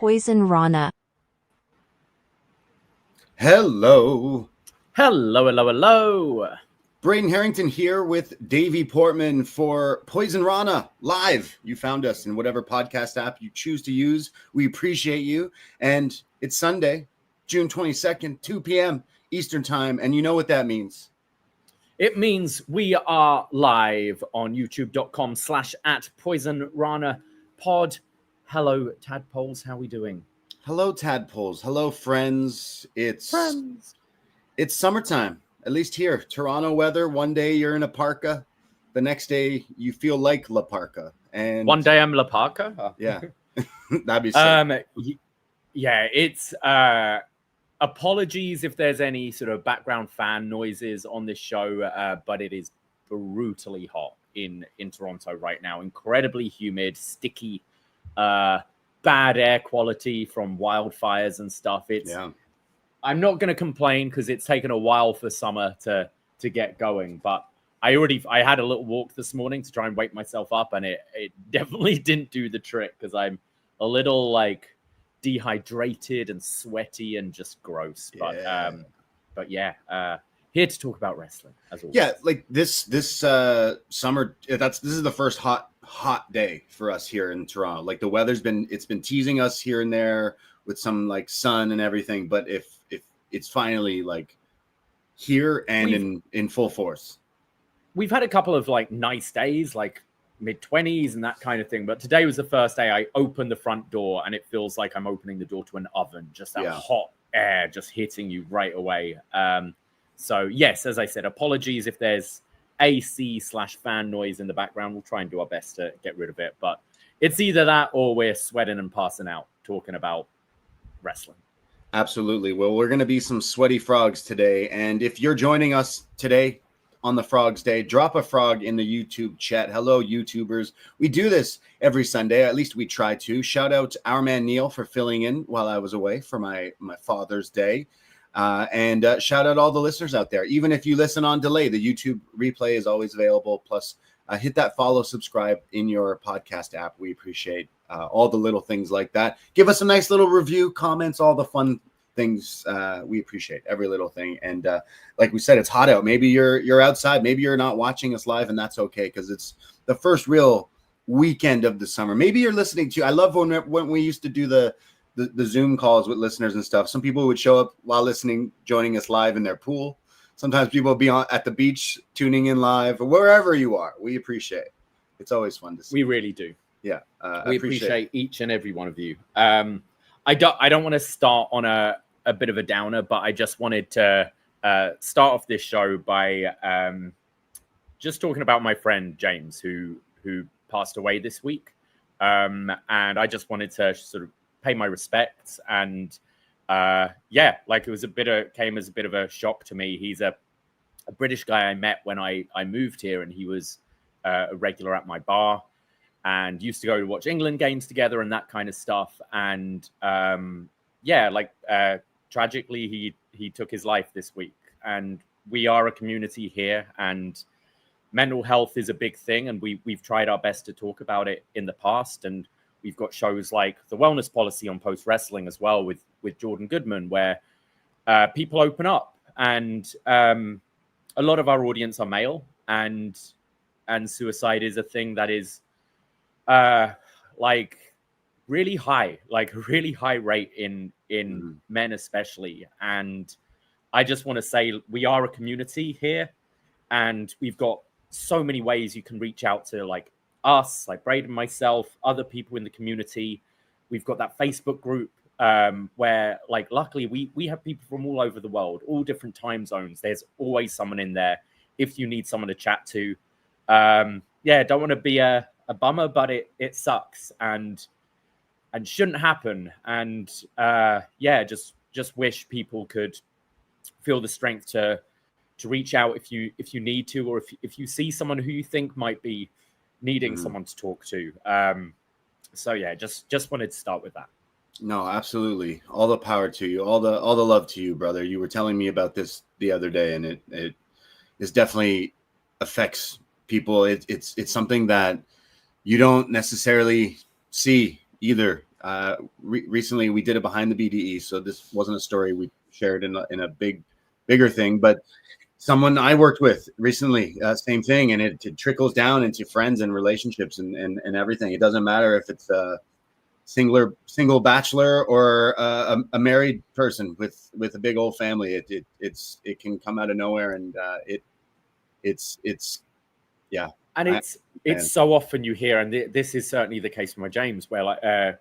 Poisonrana. Hello. Hello. Braden Herrington here with Davie Portman for Poisonrana live. You found us in whatever podcast app you choose to use. We appreciate you. And it's Sunday, June 22nd, 2 p.m. Eastern time. And you know what that means. It means we are live on youtube.com/@PoisonRanaPod. Hello, tadpoles. How are we doing? Hello, tadpoles. Hello, friends. It's summertime, at least here. Toronto weather. One day you're in a parka. The next day you feel like La Parka. And one day I'm La Parka. Oh. Yeah. That'd be sick. Yeah, it's apologies if there's any sort of background fan noises on this show, but it is brutally hot in Toronto right now. Incredibly humid, sticky, bad air quality from wildfires and stuff. I'm not going to complain because it's taken a while for summer to get going, but I had a little walk this morning to try and wake myself up, and it definitely didn't do the trick because I'm a little dehydrated and sweaty and just gross. Yeah. But here to talk about wrestling as always. Yeah, like this summer, this is the first hot day for us here in Toronto. Like the weather's been teasing us here and there with some sun and everything, but if it's finally here and in full force. We've had a couple of nice days, mid-20s and that kind of thing, but today was the first day I opened the front door and it feels like I'm opening the door to an oven, just that hot air just hitting you right away. So yes, as I said, apologies if there's AC/fan noise in the background. We'll try and do our best to get rid of it, but it's either that or we're sweating and passing out talking about wrestling. Absolutely. Well, we're going to be some sweaty frogs today, and if you're joining us today on the Frogs Day, drop a frog in the YouTube chat. Hello, YouTubers. We do this every Sunday. At least we try to. Shout out to our man Neil for filling in while I was away for my Father's Day. And shout out all the listeners out there. Even if you listen on delay, the YouTube replay is always available. Plus, hit that follow, subscribe in your podcast app. We appreciate all the little things like that. Give us a nice little review, comments, all the fun things. We appreciate every little thing. And like we said, it's hot out. Maybe you're outside. Maybe you're not watching us live, and that's okay because it's the first real weekend of the summer. Maybe you're listening to. I love when we used to do the Zoom calls with listeners and stuff. Some people would show up while listening, joining us live in their pool. Sometimes people would be at the beach, tuning in live, or wherever you are. We appreciate it. It's always fun to see. We really do. Yeah, we appreciate each and every one of you. I don't want to start on a bit of a downer, but I just wanted to start off this show by just talking about my friend James, who passed away this week, and I just wanted to sort of pay my respects. And it was came as a bit of a shock to me. He's a British guy I met when I moved here, and he was a regular at my bar and used to go to watch England games together and that kind of stuff. And tragically, he took his life this week. And we are a community here, and mental health is a big thing. And we've tried our best to talk about it in the past. And we've got shows like the Wellness Policy on Post Wrestling as well with Jordan Goodman, where people open up. And a lot of our audience are male, and suicide is a thing that is really high, a really high rate in men especially. And I just want to say we are a community here, and we've got so many ways you can reach out to us, Braden, myself, other people in the community. We've got that Facebook group where luckily we have people from all over the world, all different time zones. There's always someone in there if you need someone to chat to. Don't want to be a bummer, but it sucks and shouldn't happen. And just wish people could feel the strength to reach out if you need to, or if you see someone who you think might be needing someone to talk to. Just wanted to start with that. No, absolutely. All the power to you. All the love to you, brother. You were telling me about this the other day, and it definitely affects people. It's something that you don't necessarily see either recently we did a behind the BDE, so this wasn't a story we shared in a bigger thing, but someone I worked with recently, same thing, and it trickles down into friends and relationships and everything. It doesn't matter if it's a single bachelor or a married person with a big old family. It can come out of nowhere, and it's yeah. And it's so often you hear, and this is certainly the case for my James, where like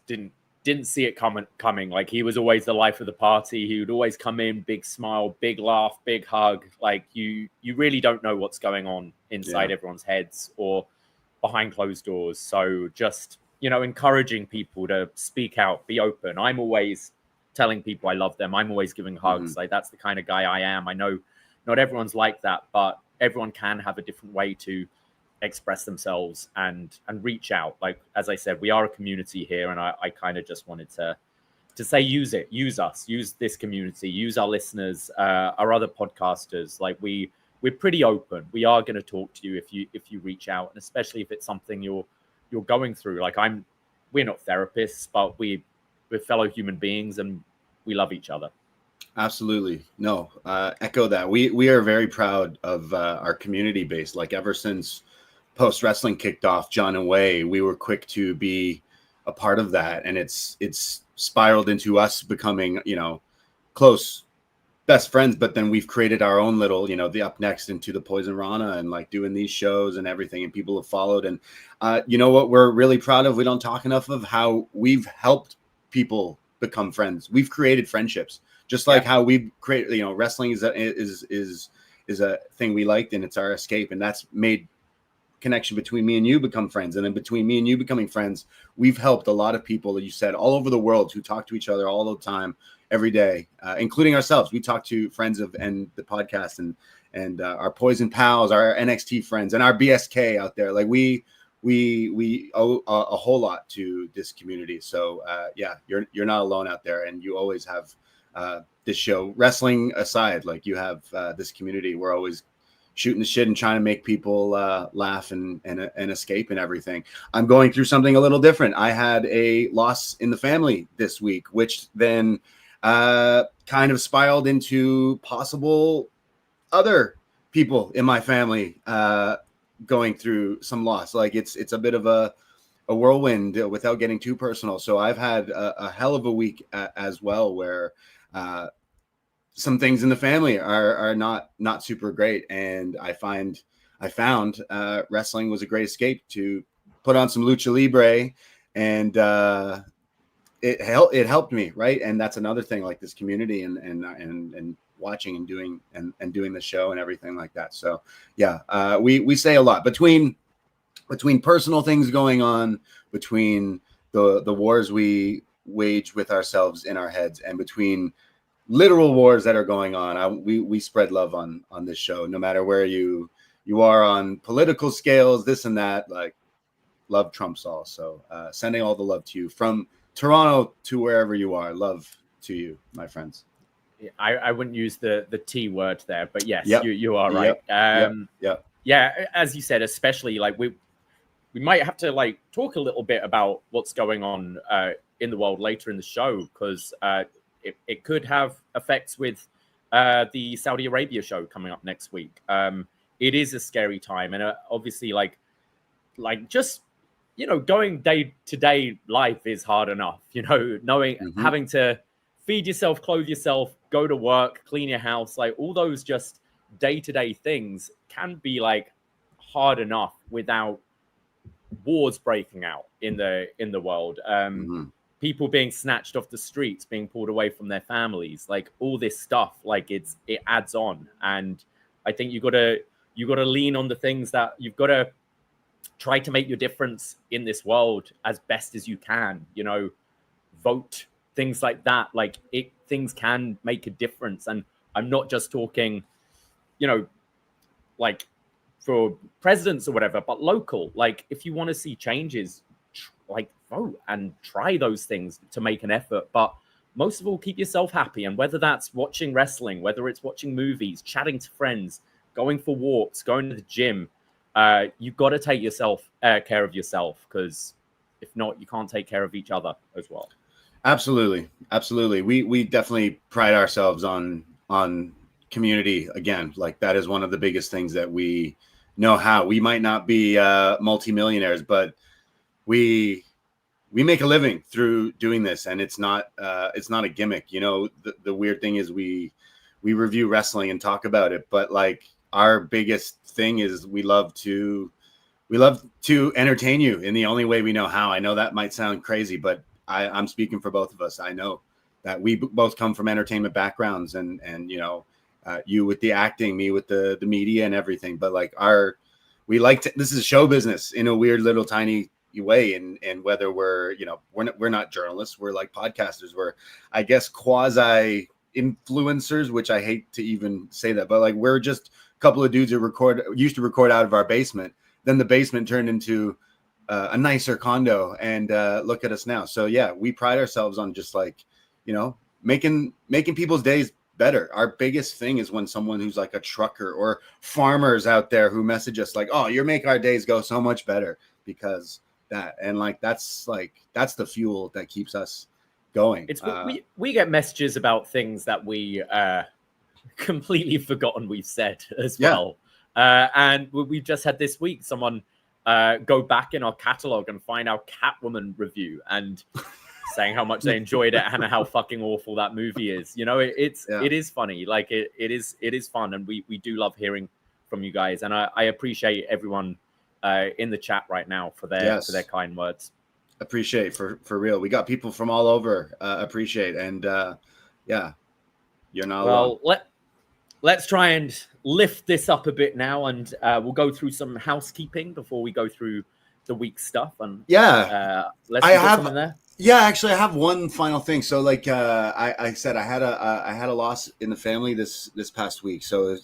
didn't see it coming. Like, he was always the life of the party. He would always come in, big smile, big laugh, big hug. Like, you really don't know what's going on inside everyone's heads or behind closed doors. So just, encouraging people to speak out, be open. I'm always telling people I love them. I'm always giving hugs. Like, that's the kind of guy I am. I know not everyone's like that, but everyone can have a different way to express themselves and reach out. Like, as I said, we are a community here, and I kind of just wanted to say, use us, use this community, use our listeners, our other podcasters. Like, we're pretty open. We are going to talk to you if you reach out, and especially if it's something you're going through. Like, we're not therapists, but we're fellow human beings, and we love each other. Absolutely. No, echo that. We are very proud of our community base. Like, ever since post wrestling kicked off, John and Way, we were quick to be a part of that, and it's spiraled into us becoming close best friends. But then we've created our own little the Up Next into the Poisonrana, and like doing these shows and everything, and people have followed. And what we're really proud of, we don't talk enough of, how we've helped people become friends. We've created friendships, just like how we create. Wrestling is a thing we liked, and it's our escape, and that's made connection between me and you become friends. And then between me and you becoming friends, we've helped a lot of people, you said, all over the world, who talk to each other all the time, every day, including ourselves. We talk to friends and the podcast, and our Poison pals, our NXT friends, and our BSK out there. Like, we owe a whole lot to this community. So you're not alone out there, and you always have this show. Wrestling aside, like, you have this community. We're always shooting the shit and trying to make people laugh and escape and everything. I'm going through something a little different. I had a loss in the family this week, which then kind of spiraled into possible other people in my family going through some loss. Like, it's a bit of a whirlwind without getting too personal. So I've had a hell of a week as well, where some things in the family are not super great, and I found wrestling was a great escape to put on some lucha libre, and it helped me, right? And that's another thing, like this community and watching and doing the show and everything like that. So we say a lot between personal things going on, between the wars we wage with ourselves in our heads, and between literal wars that are going on. We spread love on this show, no matter where you are on political scales, this and that. Like, love trumps all. So sending all the love to you from Toronto to wherever you are. Love to you, my friends. I wouldn't use the T word there, but yes, you are right. Yeah, as you said, especially like we might have to like talk a little bit about what's going on in the world later in the show, because it could have effects with the Saudi Arabia show coming up next week. It is a scary time, and obviously, like just going day to day life is hard enough. Knowing having to feed yourself, clothe yourself, go to work, clean your house, like all those just day to day things can be like hard enough without wars breaking out in the world. People being snatched off the streets, being pulled away from their families, like all this stuff, like it adds on. And I think you gotta lean on the things that you've got to try to make your difference in this world as best as you can. Vote, things like that. Like things can make a difference. And I'm not just talking, like for presidents or whatever, but local. Like, if you want to see changes, like, vote and try those things to make an effort. But most of all, keep yourself happy. And whether that's watching wrestling, whether it's watching movies, chatting to friends, going for walks, going to the gym, you've got to take care of yourself, because If not, you can't take care of each other as well. Absolutely. We definitely pride ourselves on community. Again, like that is one of the biggest things that we know how. We might not be multimillionaires, but we make a living through doing this, and it's not a gimmick. You know, the weird thing is we review wrestling and talk about it, but like our biggest thing is we love to entertain you in the only way we know how. I know that might sound crazy, but I'm speaking for both of us. I know that we both come from entertainment backgrounds, and you know, you with the acting, me with the media and everything. But like this is show business in a weird little tiny way. And whether we're, you know, we're not journalists, we're like podcasters. We're, I guess, quasi influencers, which I hate to even say that, but like we're just a couple of dudes who used to record out of our basement. Then the basement turned into a nicer condo, and look at us now. So yeah, we pride ourselves on just like, you know, making people's days better. Our biggest thing is when someone who's like a trucker or farmers out there who message us like, oh, you're making our days go so much better because that, and like that's the fuel that keeps us going. It's we get messages about things that we completely forgotten we've said as well. And we've just had this week someone go back in our catalog and find our Catwoman review and saying how much they enjoyed it and how fucking awful that movie is. You know, it is funny. Like it is fun, and we do love hearing from you guys. And I appreciate everyone in the chat right now for their kind words. Appreciate for real. We got people from all over. Appreciate, and yeah, you're not alone. Well, let's try and lift this up a bit now, and we'll go through some housekeeping before we go through the week stuff. And let's put something there. Yeah, actually, I have one final thing. So, like I said, I had a loss in the family this past week. So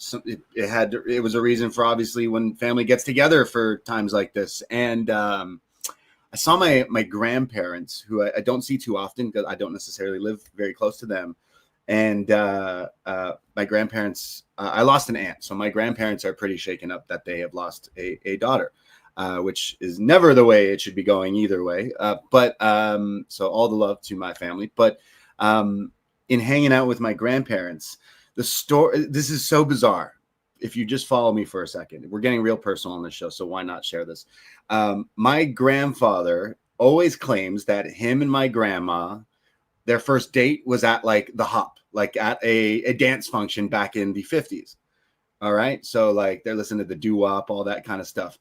it was a reason for, obviously, when family gets together for times like this. And I saw my grandparents, who I don't see too often because I don't necessarily live very close to them. And my grandparents, I lost an aunt. So my grandparents are pretty shaken up that they have lost a daughter. Which is never the way it should be going either way. But so all the love to my family. But in hanging out with my grandparents, this is so bizarre. If you just follow me for a second, we're getting real personal on this show, so why not share this? My grandfather always claims that him and my grandma, their first date was at like the Hop, like at a dance function back in the 50s. All right. So like they're listening to the doo-wop, all that kind of stuff.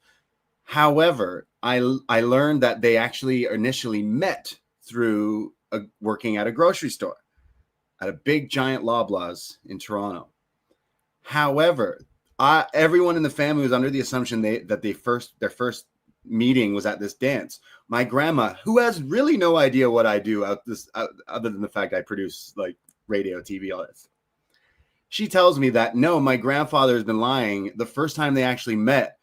However, I learned that they actually initially met through working at a grocery store at a big giant Loblaws in Toronto. However, everyone in the family was under the assumption that their first meeting was at this dance. My grandma, who has really no idea what I do other than the fact I produce like radio, TV, all this, she tells me that no, my grandfather has been lying. The first time they actually met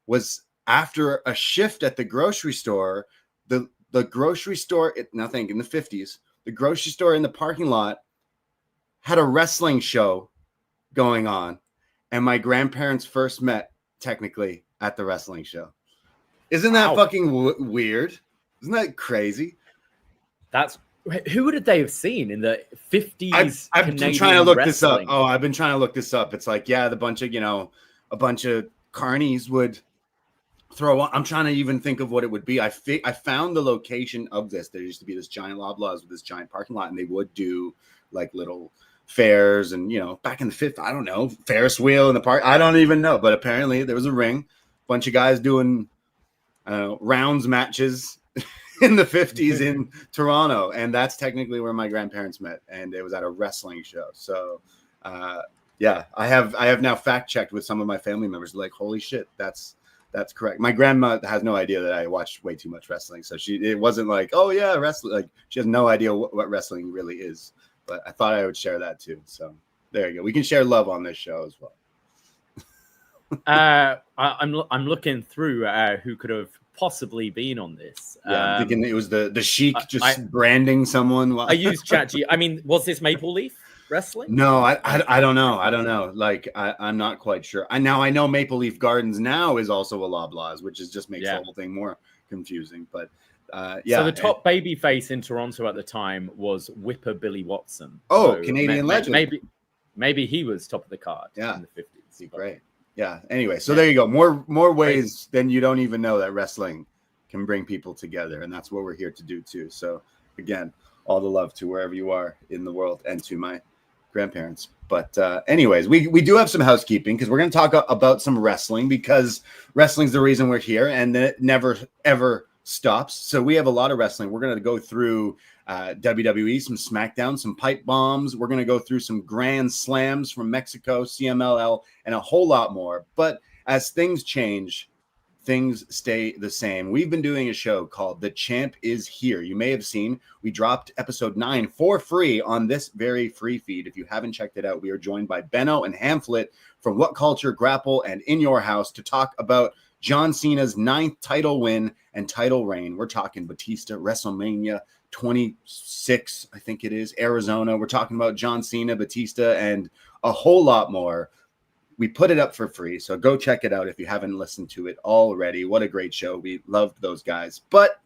was after a shift at the grocery store. The grocery store, nothing in the 50s, the grocery store in the parking lot had a wrestling show going on. And my grandparents first met technically at the wrestling show. Isn't that fucking weird? Isn't that crazy? Who would they have seen in the 50s? I've been trying to look this up. Oh, I've been trying to look this up. It's like, yeah, a bunch of carnies would throw on. I'm trying to even think of what it would be. I found the location of this. There used to be this giant Loblaws with this giant parking lot, and they would do like little fairs, and back in the 50s, I don't know, Ferris wheel in the park. I don't even know, but apparently there was a ring, bunch of guys doing rounds matches in the 50s in Toronto, and that's technically where my grandparents met, and it was at a wrestling show. So yeah, I have now fact checked with some of my family members, like, holy shit, that's correct. My grandma has no idea that I watched way too much wrestling, so it wasn't like, oh yeah, wrestling. Like, she has no idea what wrestling really is. But I thought I would share that too. So there you go. We can share love on this show as well. I'm looking through who could have possibly been on this. Yeah, I'm thinking it was the Sheik branding someone. I used ChatGPT. I mean, was this Maple Leaf Wrestling? No, I don't know. I don't know. Like, I'm not quite sure. I know Maple Leaf Gardens now is also a Loblaws, which just makes the whole thing more confusing. But So the top baby face in Toronto at the time was Whipper Billy Watson. Oh, so Canadian legend. Maybe he was top of the card in the 50s. Great. Yeah. Anyway, so there you go. More ways than you don't even know that wrestling can bring people together, and that's what we're here to do too. So again, all the love to wherever you are in the world and to my grandparents. But anyways, we do have some housekeeping because we're going to talk about some wrestling, because wrestling's the reason we're here, and it never ever stops. So we have a lot of wrestling. We're going to go through WWE, some SmackDown, some pipe bombs. We're going to go through some Grand Slams from Mexico, CMLL, and a whole lot more. But as things change, things stay the same. We've been doing a show called The Champ Is Here. You may have seen, we dropped episode 9 for free on this very free feed. If you haven't checked it out, we are joined by Benno and Hamflet from What Culture, Grapple, and In Your House to talk about John Cena's 9th title win and title reign. We're talking Batista, WrestleMania 26, I think it is, Arizona. We're talking about John Cena, Batista, and a whole lot more. We put it up for free, so go check it out if you haven't listened to it already. What a great show. We loved those guys. But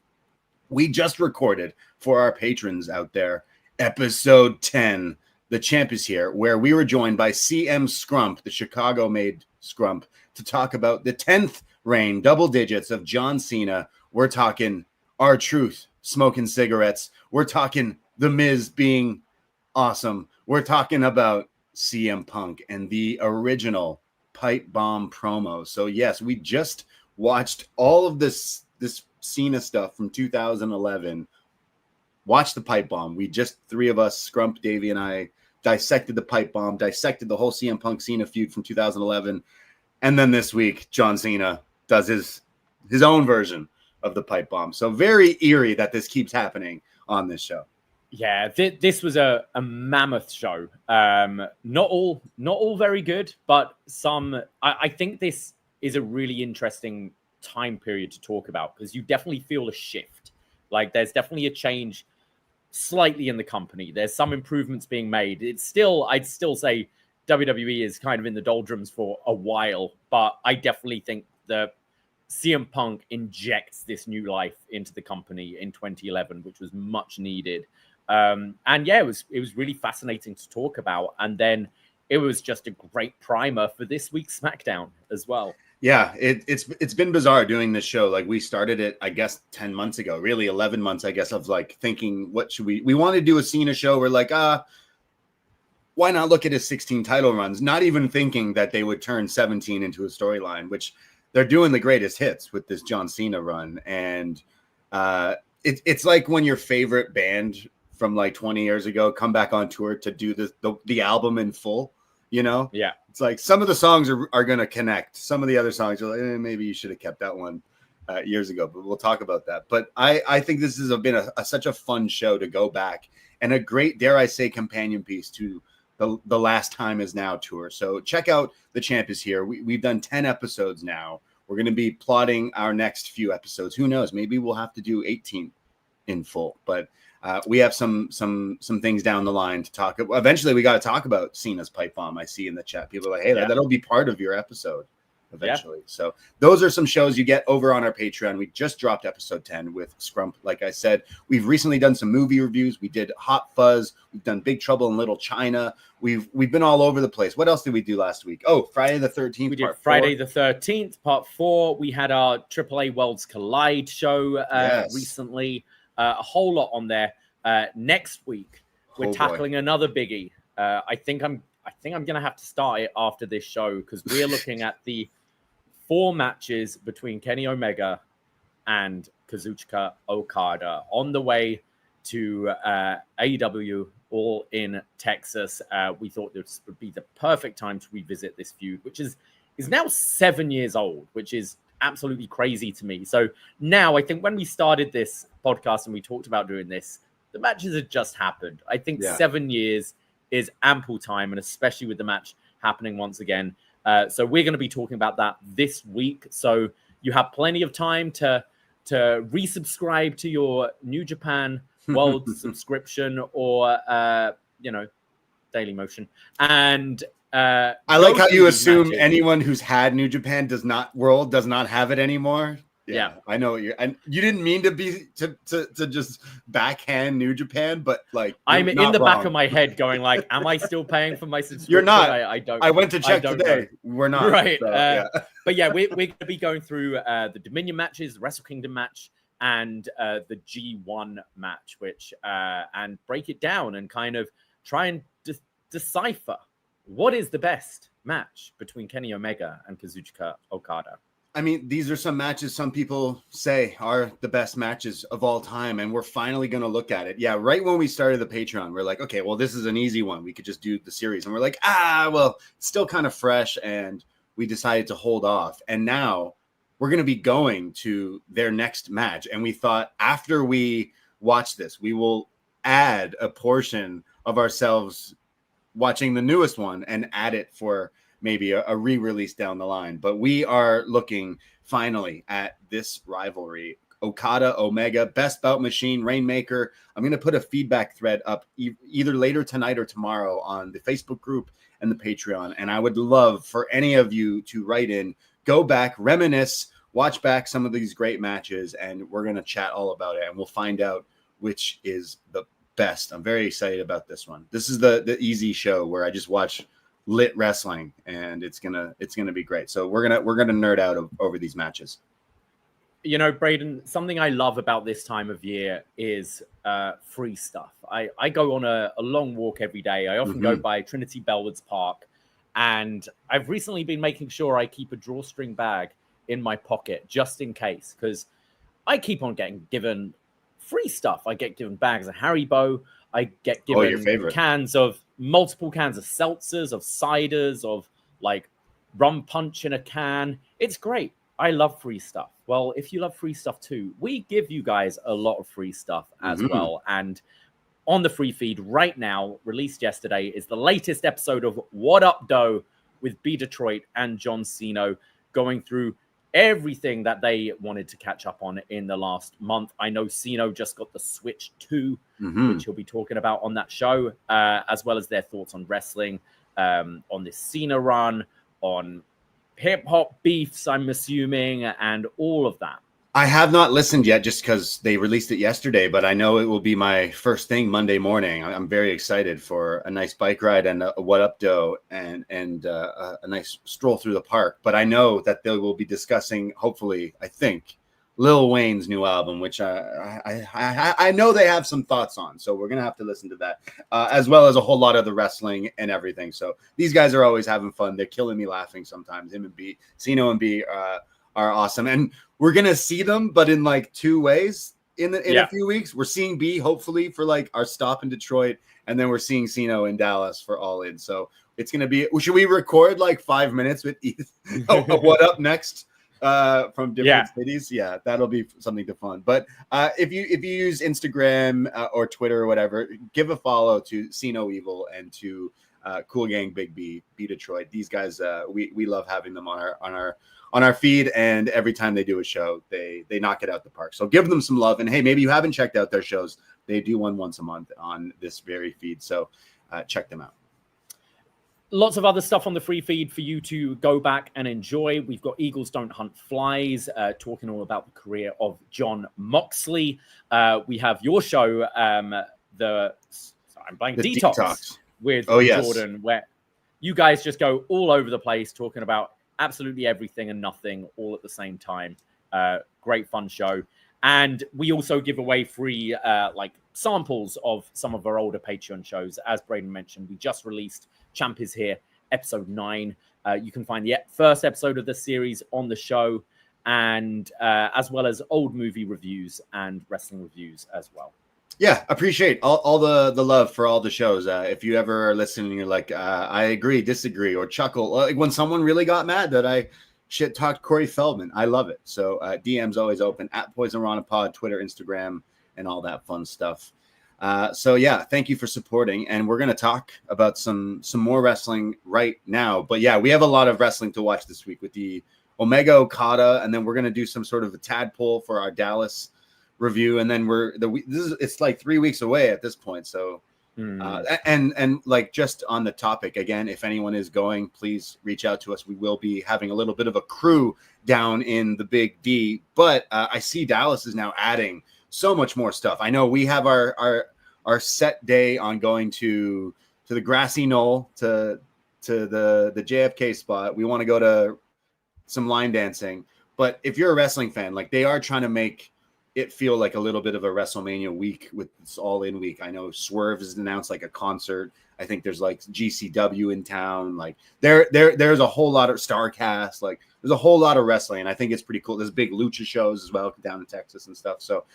we just recorded for our patrons out there, episode 10, The Champ Is Here, where we were joined by CM Scrump, the Chicago-made Scrump, to talk about the 10th reign, double digits of John Cena. We're talking R-Truth smoking cigarettes. We're talking The Miz being awesome. We're talking about CM Punk and the original pipe bomb promo. So yes, we just watched all of this Cena stuff from 2011. Watch the pipe bomb. We just, three of us, Scrump, Davie, and I, dissected the pipe bomb, dissected the whole CM Punk Cena feud from 2011. And then this week, John Cena does his own version of the pipe bomb. So very eerie that this keeps happening on this show. Yeah, this was a mammoth show. Not all very good, but some. I think this is a really interesting time period to talk about, because you definitely feel a shift. Like, there's definitely a change slightly in the company. There's some improvements being made. I'd still say WWE is kind of in the doldrums for a while, but I definitely think that CM Punk injects this new life into the company in 2011, which was much needed. And yeah, it was really fascinating to talk about. And then it was just a great primer for this week's SmackDown as well. Yeah, it's been bizarre doing this show. Like, we started it, I guess, 10 months ago, really 11 months, I guess, of like thinking, what should we want to do a Cena show. We're like, why not look at his 16 title runs? Not even thinking that they would turn 17 into a storyline, which they're doing the greatest hits with this John Cena run. And it's like when your favorite band from like 20 years ago come back on tour to do the album in full, you know? Yeah. It's like some of the songs are going to connect. Some of the other songs are like, maybe you should have kept that one years ago, but we'll talk about that. But I think this has been such a fun show to go back, and a great, dare I say, companion piece to the Last Time Is Now tour. So check out The Champ Is Here. We've done 10 episodes now. We're going to be plotting our next few episodes. Who knows? Maybe we'll have to do 18 in full, but we have some things down the line to talk about. Eventually, we got to talk about Cena's pipe bomb. I see in the chat, people are like, hey, that'll be part of your episode eventually. Yeah. So those are some shows you get over on our Patreon. We just dropped episode 10 with Scrump. Like I said, we've recently done some movie reviews. We did Hot Fuzz. We've done Big Trouble in Little China. We've been all over the place. What else did we do last week? Oh, Friday the 13th. We did Friday the 13th, part 4. We had our AAA Worlds Collide show recently. A whole lot on there. Next week, we're tackling another biggie. I think I'm gonna have to start it after this show, because we're looking at the 4 matches between Kenny Omega and Kazuchika Okada on the way to AEW All in Texas. We thought this would be the perfect time to revisit this feud, which is now 7 years old, which is absolutely crazy to me. So now I think when we started this podcast and we talked about doing this, the matches had just happened. I think 7 years is ample time, and especially with the match happening once again. So we're going to be talking about that this week. So you have plenty of time to resubscribe to your New Japan World subscription or, Daily Motion. And I like how you assume anyone who's had New Japan does not have it anymore. Yeah. I know what and you didn't mean to just backhand New Japan, but like I'm you're in not the back wrong. of my head going like, am I still paying for my subscription? You're not. I don't. I went to check don't today. know. We're not. Right. So, yeah. But yeah, we're going to be going through the Dominion matches, the Wrestle Kingdom match, and the G1 match, which and break it down and kind of try and decipher what is the best match between Kenny Omega and Kazuchika Okada. I mean, these are some matches some people say are the best matches of all time, and we're finally going to look at it. Yeah, right when we started the Patreon, we're like, okay, well, this is an easy one. We could just do the series. And we're like, well, it's still kind of fresh, and we decided to hold off. And now we're going to be going to their next match. And we thought after we watch this, we will add a portion of ourselves watching the newest one and add it for maybe a re-release down the line. But we are looking finally at this rivalry. Okada, Omega, Best Bout Machine, Rainmaker. I'm going to put a feedback thread up either later tonight or tomorrow on the Facebook group and the Patreon. And I would love for any of you to write in, go back, reminisce, watch back some of these great matches, and we're going to chat all about it. And we'll find out which is the best. I'm very excited about this one. This is the easy show where I just watch lit wrestling, and it's gonna be great. So we're gonna nerd out over these matches. You know, Braden, something I love about this time of year is free stuff. I go on a long walk every day. I often go by Trinity Bellwoods Park, and I've recently been making sure I keep a drawstring bag in my pocket just in case, because I keep on getting given free stuff. I get given bags of Haribo. I get given multiple cans of seltzers, of ciders, of like rum punch in a can. It's great. I love free stuff. Well, if you love free stuff too, we give you guys a lot of free stuff as well. And on the free feed right now, released yesterday, is the latest episode of Wattup Doe with B Detroit and John Siino, going through everything that they wanted to catch up on in the last month. I know Siino just got the Switch 2, which he'll be talking about on that show, as well as their thoughts on wrestling, on this Cena run, on hip-hop beefs, I'm assuming, and all of that. I have not listened yet just because they released it yesterday, but I know it will be my first thing Monday morning. I'm very excited for a nice bike ride and a Wattup Doe and a nice stroll through the park. But I know that they will be discussing, hopefully, I think, Lil Wayne's new album, which I know they have some thoughts on. So we're going to have to listen to that, as well as a whole lot of the wrestling and everything. So these guys are always having fun. They're killing me laughing sometimes. Him and B, Siino and B are awesome. And we're going to see them, but in like two ways in a few weeks. We're seeing B hopefully for like our stop in Detroit, and then we're seeing Siino in Dallas for All In. So it's going to be, should we record like 5 minutes with what up next from different cities? Yeah, that'll be something to fun. But if you use Instagram or Twitter or whatever, give a follow to Siino Evil and to Cool Gang Big B Detroit. These guys, we love having them on our feed, and every time they do a show, they knock it out the park. So give them some love. And hey, maybe you haven't checked out their shows. They do one once a month on this very feed. So check them out. Lots of other stuff on the free feed for you to go back and enjoy. We've got Eagles Don't Hunt Flies, talking all about the career of Jon Moxley. We have your show, Detox with Jordan, where you guys just go all over the place talking about absolutely everything and nothing all at the same time. Great fun show. And we also give away free like samples of some of our older Patreon shows. As Braden mentioned, we just released Champ is Here, episode 9. You can find the first episode of the series on the show, and as well as old movie reviews and wrestling reviews as well. Yeah, appreciate all the love for all the shows. If you ever are listening, you're like, I agree, disagree, or chuckle. Like when someone really got mad that I shit talked Corey Feldman, I love it. So DM's always open at Poisonrana Pod, Twitter, Instagram, and all that fun stuff. So yeah, thank you for supporting. And we're gonna talk about some more wrestling right now. But yeah, we have a lot of wrestling to watch this week with the Omega Okada, and then we're gonna do some sort of a tadpole for our Dallas review, and then it's like 3 weeks away at this point, so And like just on the topic again, if anyone is going, please reach out to us. We will be having a little bit of a crew down in the Big D, but I see Dallas is now adding so much more stuff. I know we have our set day on going to the grassy knoll to the JFK spot. We want to go to some line dancing, but if you're a wrestling fan, like they are trying to make it feel like a little bit of a WrestleMania week with this all-in week. I know Swerve has announced like a concert. I think there's like GCW in town. Like there's a whole lot of StarCast. Like there's a whole lot of wrestling. And I think it's pretty cool. There's big lucha shows as well down in Texas and stuff. So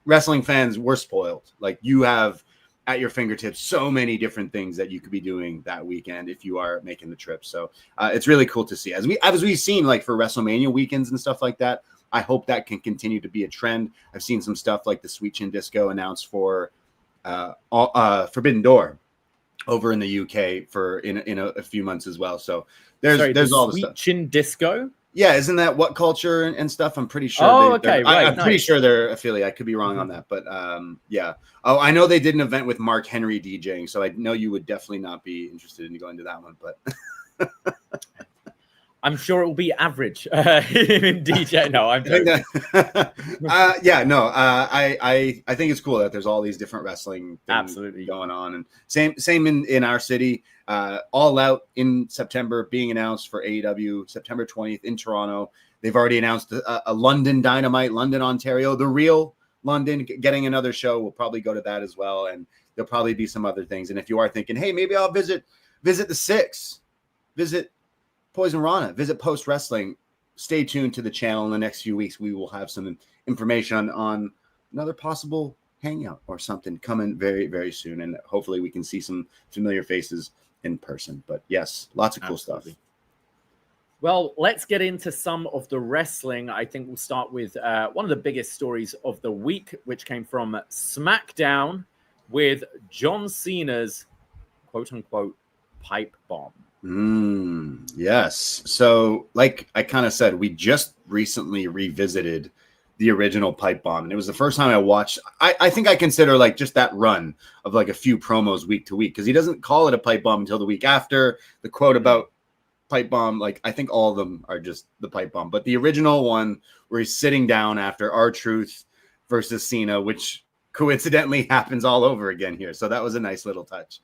wrestling fans, we're spoiled. Like you have at your fingertips so many different things that you could be doing that weekend if you are making the trip. So it's really cool to see. As we've seen like for WrestleMania weekends and stuff like that, I hope that can continue to be a trend. I've seen some stuff like the Sweet Chin Disco announced for Forbidden Door over in the UK for in a few months as well. So there's all the Sweet stuff. Chin Disco. Yeah, isn't that What Culture and stuff? I'm pretty sure. Oh, okay, right. I'm pretty sure they're affiliate. I could be wrong on that, but yeah. Oh, I know they did an event with Mark Henry DJing, so I know you would definitely not be interested in going to that one, but. I'm sure it will be average in DJ. No, I'm joking. I think it's cool that there's all these different wrestling things going on, and same in our city. All Out in September being announced for AEW September 20th in Toronto. They've already announced a London Dynamite, London, Ontario, the real London getting another show. We'll probably go to that as well, and there'll probably be some other things. And if you are thinking, hey, maybe I'll visit the Six, visit Poisonrana, visit Post Wrestling, stay tuned to the channel. In the next few weeks, we will have some information on another possible hangout or something coming very, very soon. And hopefully we can see some familiar faces in person. But yes, lots of cool stuff. Well, let's get into some of the wrestling. I think we'll start with one of the biggest stories of the week, which came from SmackDown with John Cena's quote-unquote pipe bomb. Yes. So like I kind of said, we just recently revisited the original Pipe Bomb, and it was the first time I watched. I think I consider like just that run of like a few promos week to week, because he doesn't call it a Pipe Bomb until the week after. The quote about Pipe Bomb, like I think all of them are just the Pipe Bomb, but the original one where he's sitting down after R-Truth versus Cena, which coincidentally happens all over again here. So that was a nice little touch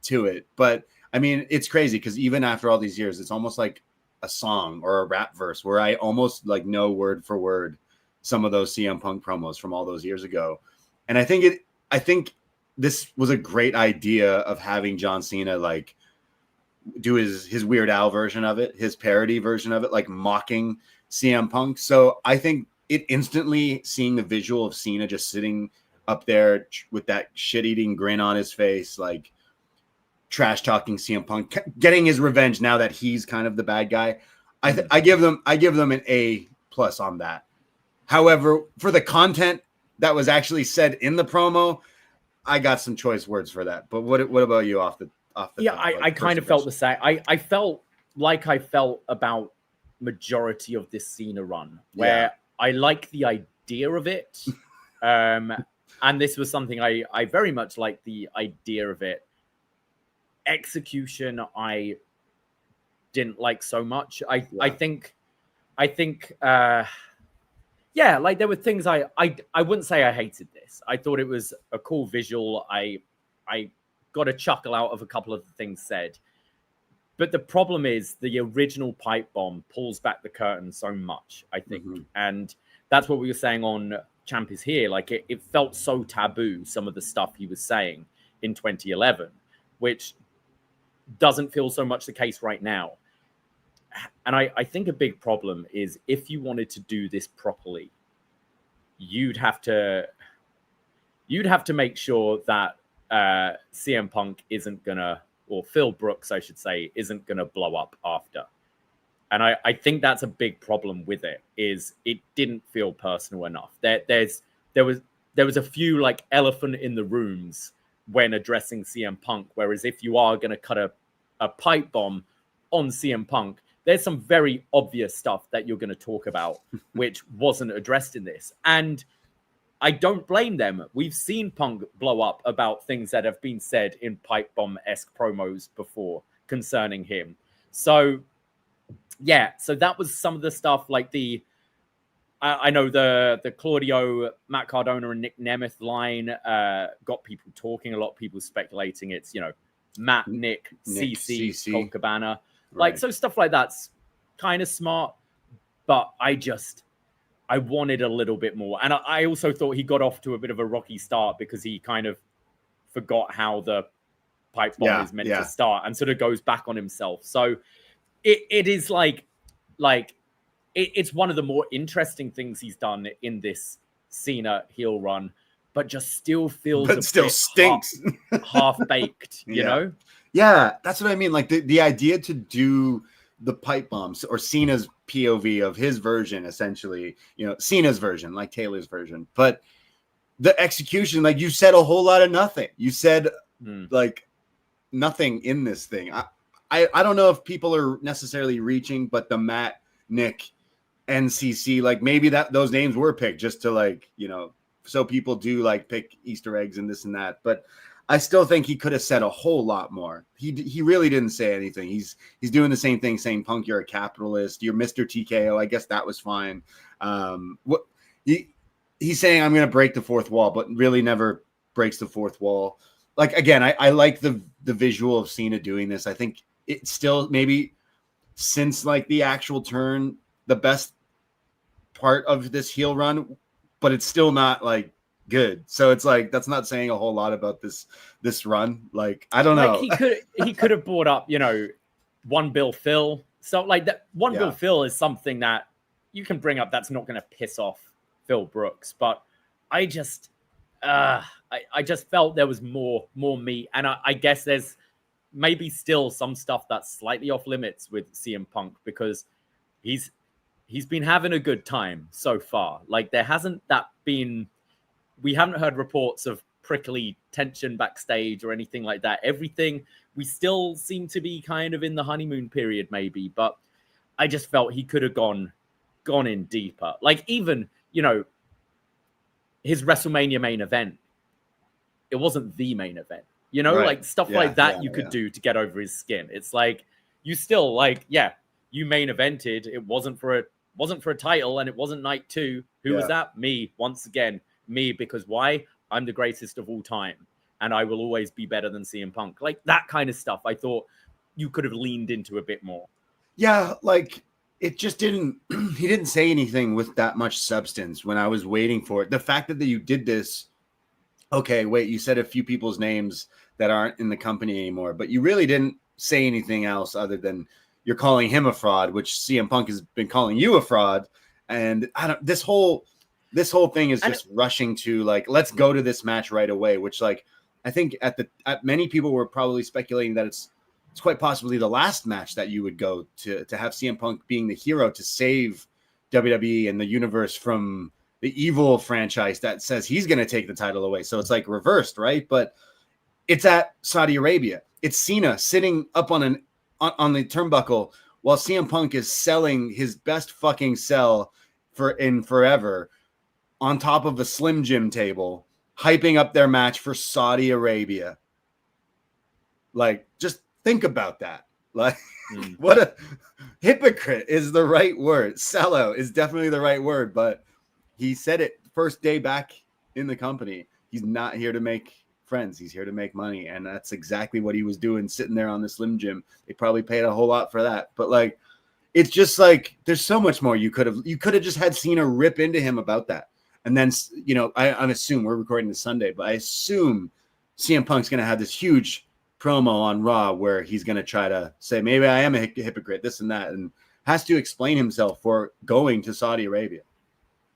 to it. But I mean, it's crazy because even after all these years, it's almost like a song or a rap verse where I almost like know word for word some of those CM Punk promos from all those years ago. And I think this was a great idea of having John Cena like do his Weird Al version of it, his parody version of it, like mocking CM Punk. So I think it instantly, seeing the visual of Cena just sitting up there with that shit-eating grin on his face, like trash talking CM Punk, getting his revenge now that he's kind of the bad guy. I give them an A+ on that. However, for the content that was actually said in the promo, I got some choice words for that. But what about you off the yeah, top, I kind of felt the same. I felt like I felt about majority of this Cena run, where I like the idea of it. And this was something I very much like the idea of it. Execution I didn't like so much. I think like there were things I wouldn't say I hated this. I thought it was a cool visual. I got a chuckle out of a couple of the things said. But the problem is the original Pipe Bomb pulls back the curtain so much, I think. And that's what we were saying on Champ is Here. Like it felt so taboo, some of the stuff he was saying in 2011, which doesn't feel so much the case right now. And I think a big problem is if you wanted to do this properly, you'd have to make sure that CM Punk isn't gonna, or Phil Brooks, I should say, isn't gonna blow up after. And I think that's a big problem with it, is it didn't feel personal enough. There was a few like elephant in the rooms when addressing CM Punk, whereas if you are gonna cut a pipe bomb on CM Punk, there's some very obvious stuff that you're going to talk about, which wasn't addressed in this. And I don't blame them. We've seen Punk blow up about things that have been said in Pipebomb-esque promos before concerning him. So, yeah, so that was some of the stuff like I know the Claudio, Matt Cardona, and Nick Nemeth line got people talking. A lot of people speculating it's, Matt, Nick, CC, Colt Cabana. Like, so stuff like that's kind of smart, but I wanted a little bit more. And I also thought he got off to a bit of a rocky start because he kind of forgot how the pipe bomb is meant to start and sort of goes back on himself. So it is it's one of the more interesting things he's done in this Cena heel run, but just still feels stinks. half-baked, you know? Yeah, that's what I mean. Like the idea to do the pipe bombs or Cena's POV of his version, essentially, Cena's version, like Taylor's version. But the execution, like you said, a whole lot of nothing. You said like nothing in this thing. I don't know if people are necessarily reaching, but the Matt, Nick, and CC, like maybe those names were picked just to so people do like pick Easter eggs and this and that. But I still think he could have said a whole lot more. He really didn't say anything. He's doing the same thing, saying, Punk, you're a capitalist. You're Mr. TKO. I guess that was fine. He's saying, I'm going to break the fourth wall, but really never breaks the fourth wall. Like, again, I like the visual of Cena doing this. I think it's still maybe since like the actual turn, the best part of this heel run, but it's still not like good. So it's like that's not saying a whole lot about this run. Like I don't know. He could have brought up, One Bill Phil. So like that One Bill Phil is something that you can bring up that's not going to piss off Phil Brooks. But I just felt there was more meat, and I guess there's maybe still some stuff that's slightly off limits with CM Punk because he's been having a good time so far. Like there hasn't we haven't heard reports of prickly tension backstage or anything like that. Everything, we still seem to be kind of in the honeymoon period maybe, but I just felt he could have gone in deeper. Like even, his WrestleMania main event, it wasn't the main event, like stuff like that you could do to get over his skin. It's like, you still you main evented. It wasn't for a title and it wasn't night 2. Who was that? Me, once again. Me, because why? I'm the greatest of all time, and I will always be better than CM Punk. Like that kind of stuff. I thought you could have leaned into a bit more. Yeah, like it just didn't. He didn't say anything with that much substance when I was waiting for it. The fact that you did this. Okay, wait. You said a few people's names that aren't in the company anymore, but you really didn't say anything else other than you're calling him a fraud, which CM Punk has been calling you a fraud, and this whole thing is just rushing to like, let's go to this match right away, which like I think at many people were probably speculating that it's quite possibly the last match that you would go to have CM Punk being the hero to save WWE and the universe from the evil franchise that says he's going to take the title away. So it's like reversed, right? But it's at Saudi Arabia. It's Cena sitting up on the turnbuckle while CM Punk is selling his best fucking sell in forever on top of a Slim Jim table, hyping up their match for Saudi Arabia. Like, just think about that. Like, what a hypocrite is the right word. Sellout is definitely the right word, but he said it first day back in the company. He's not here to make friends. He's here to make money. And that's exactly what he was doing, sitting there on the Slim Jim. They probably paid a whole lot for that. But like, it's just like, there's so much more you could have just had Cena rip into him about that. And then, I assume we're recording this Sunday, but I assume CM Punk's going to have this huge promo on Raw where he's going to try to say, maybe I am a hypocrite, this and that, and has to explain himself for going to Saudi Arabia.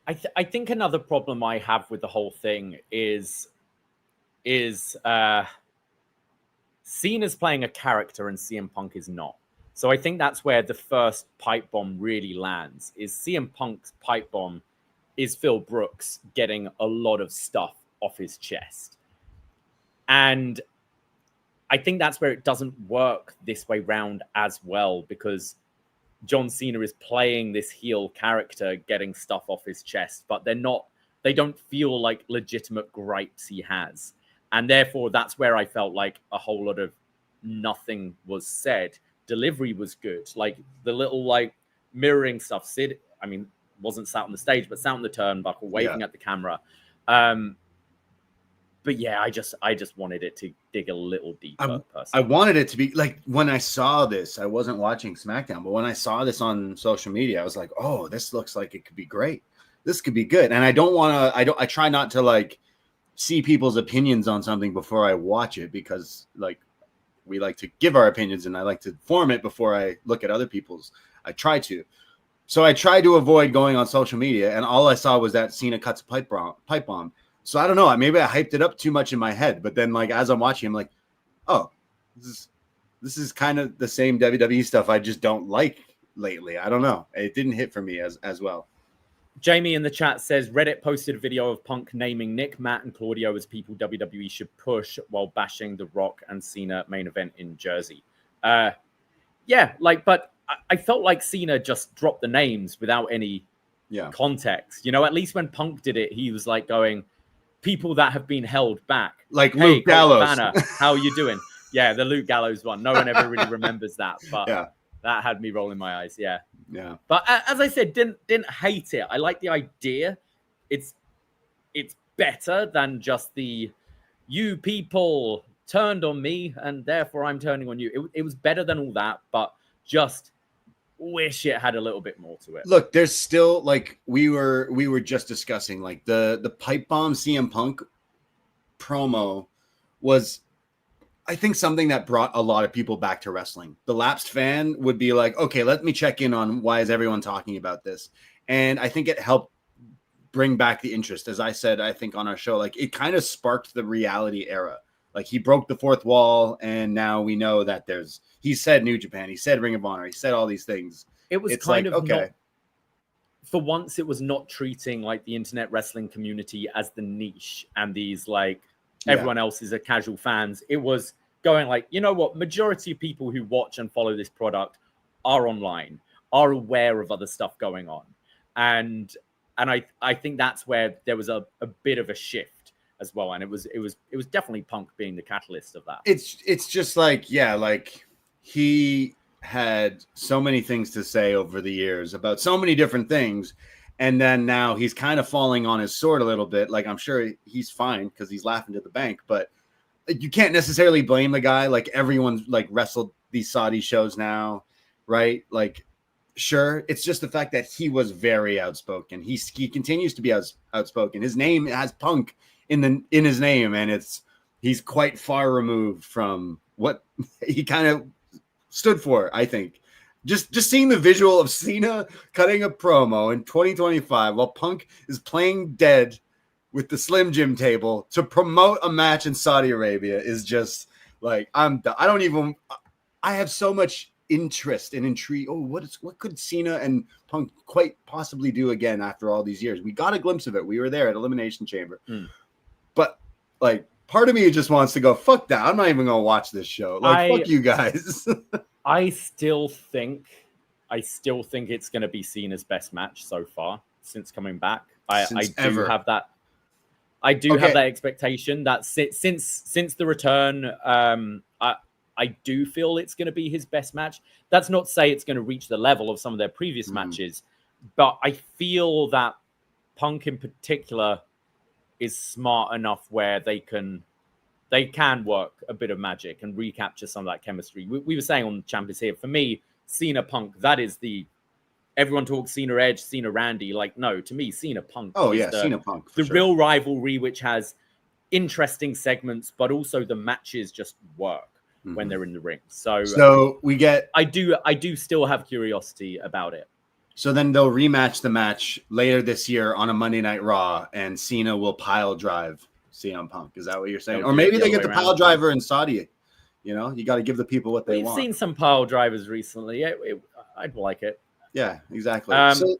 I think another problem I have with the whole thing is Cena's playing a character and CM Punk is not. So I think that's where the first pipe bomb really lands, is CM Punk's pipe bomb is Phil Brooks getting a lot of stuff off his chest. And I think that's where it doesn't work this way round as well, because John Cena is playing this heel character getting stuff off his chest, but they're not they don't feel like legitimate gripes he has. And therefore, that's where I felt like a whole lot of nothing was said. Delivery was good. Like the little like mirroring stuff. Sid, I mean, wasn't sat on the stage, but sat on the turnbuckle, waving at the camera. But yeah, I just wanted it to dig a little deeper. I wanted it to be like when I saw this, I wasn't watching SmackDown, but when I saw this on social media, I was like, oh, this looks like it could be great. This could be good. And I try not to like see people's opinions on something before I watch it, because like we like to give our opinions and I like to form it before I look at other people's. I try to. So I tried to avoid going on social media, and all I saw was that Cena cuts a pipe bomb. So I don't know. Maybe I hyped it up too much in my head, but then like as I'm watching, I'm like, oh, this is kind of the same WWE stuff I just don't like lately. I don't know. It didn't hit for me as well. Jamie in the chat says Reddit posted a video of Punk naming Nick, Matt, and Claudio as people WWE should push while bashing The Rock and Cena main event in Jersey. Yeah, like, but I felt like Cena just dropped the names without any context. You know, at least when Punk did it, he was like going, people that have been held back. Like Luke Gallows. Banner, how are you doing? Yeah, the Luke Gallows one. No one ever really remembers that, but that had me rolling my eyes. Yeah. But as I said, didn't hate it. I like the idea. It's better than just the you people turned on me and therefore I'm turning on you. It was better than all that, but just wish it had a little bit more to it. Look, there's still like we were just discussing like the pipe bomb CM Punk promo was, I think, something that brought a lot of people back to wrestling. The lapsed fan would be like, okay, let me check in on why is everyone talking about this. And I think it helped bring back the interest. As I said, I think on our show, like it kind of sparked the reality era. Like he broke the fourth wall, and now we know that he said New Japan, he said Ring of Honor, he said all these things. It's kind of okay. For once, it was not treating like the internet wrestling community as the niche and these like everyone else is a casual fans. It was going like, you know what? Majority of people who watch and follow this product are online, are aware of other stuff going on. And I think that's where there was a bit of a shift as well. And it was definitely Punk being the catalyst of that. It's just like, like he had so many things to say over the years about so many different things. And then now he's kind of falling on his sword a little bit. Like, I'm sure he's fine because he's laughing to the bank, but you can't necessarily blame the guy. Like, everyone's like wrestled these Saudi shows now, right? Like, sure, it's just the fact that he was very outspoken. He continues to be outspoken. His name has Punk in his name, and he's quite far removed from what he kind of stood for, I think. Just seeing the visual of Cena cutting a promo in 2025 while Punk is playing dead with the Slim Jim table to promote a match in Saudi Arabia is just like, I have so much interest and intrigue. Oh, what could Cena and Punk quite possibly do again after all these years? We got a glimpse of it. We were there at Elimination Chamber. But like, part of me just wants to go, fuck that. I'm not even going to watch this show. Like, fuck you guys. I still think it's going to be Cena's best match so far since coming back. I do have that expectation that since the return, I do feel it's going to be his best match. That's not to say it's going to reach the level of some of their previous matches, but I feel that Punk in particular is smart enough where they can work a bit of magic and recapture some of that chemistry. We were saying on Champions here, for me, Cena Punk, that is everyone talks Cena Edge, Cena Randy. Like, no, to me, Cena Punk. Cena Punk. The real rivalry, which has interesting segments, but also the matches just work when they're in the ring. So we get. I do still have curiosity about it. So then they'll rematch the match later this year on a Monday Night Raw, and Cena will pile drive CM Punk. Is that what you're saying? Or maybe they get the pile driver in Saudi. You know, you got to give the people what they want. We've seen some pile drivers recently. I'd like it. Yeah, exactly.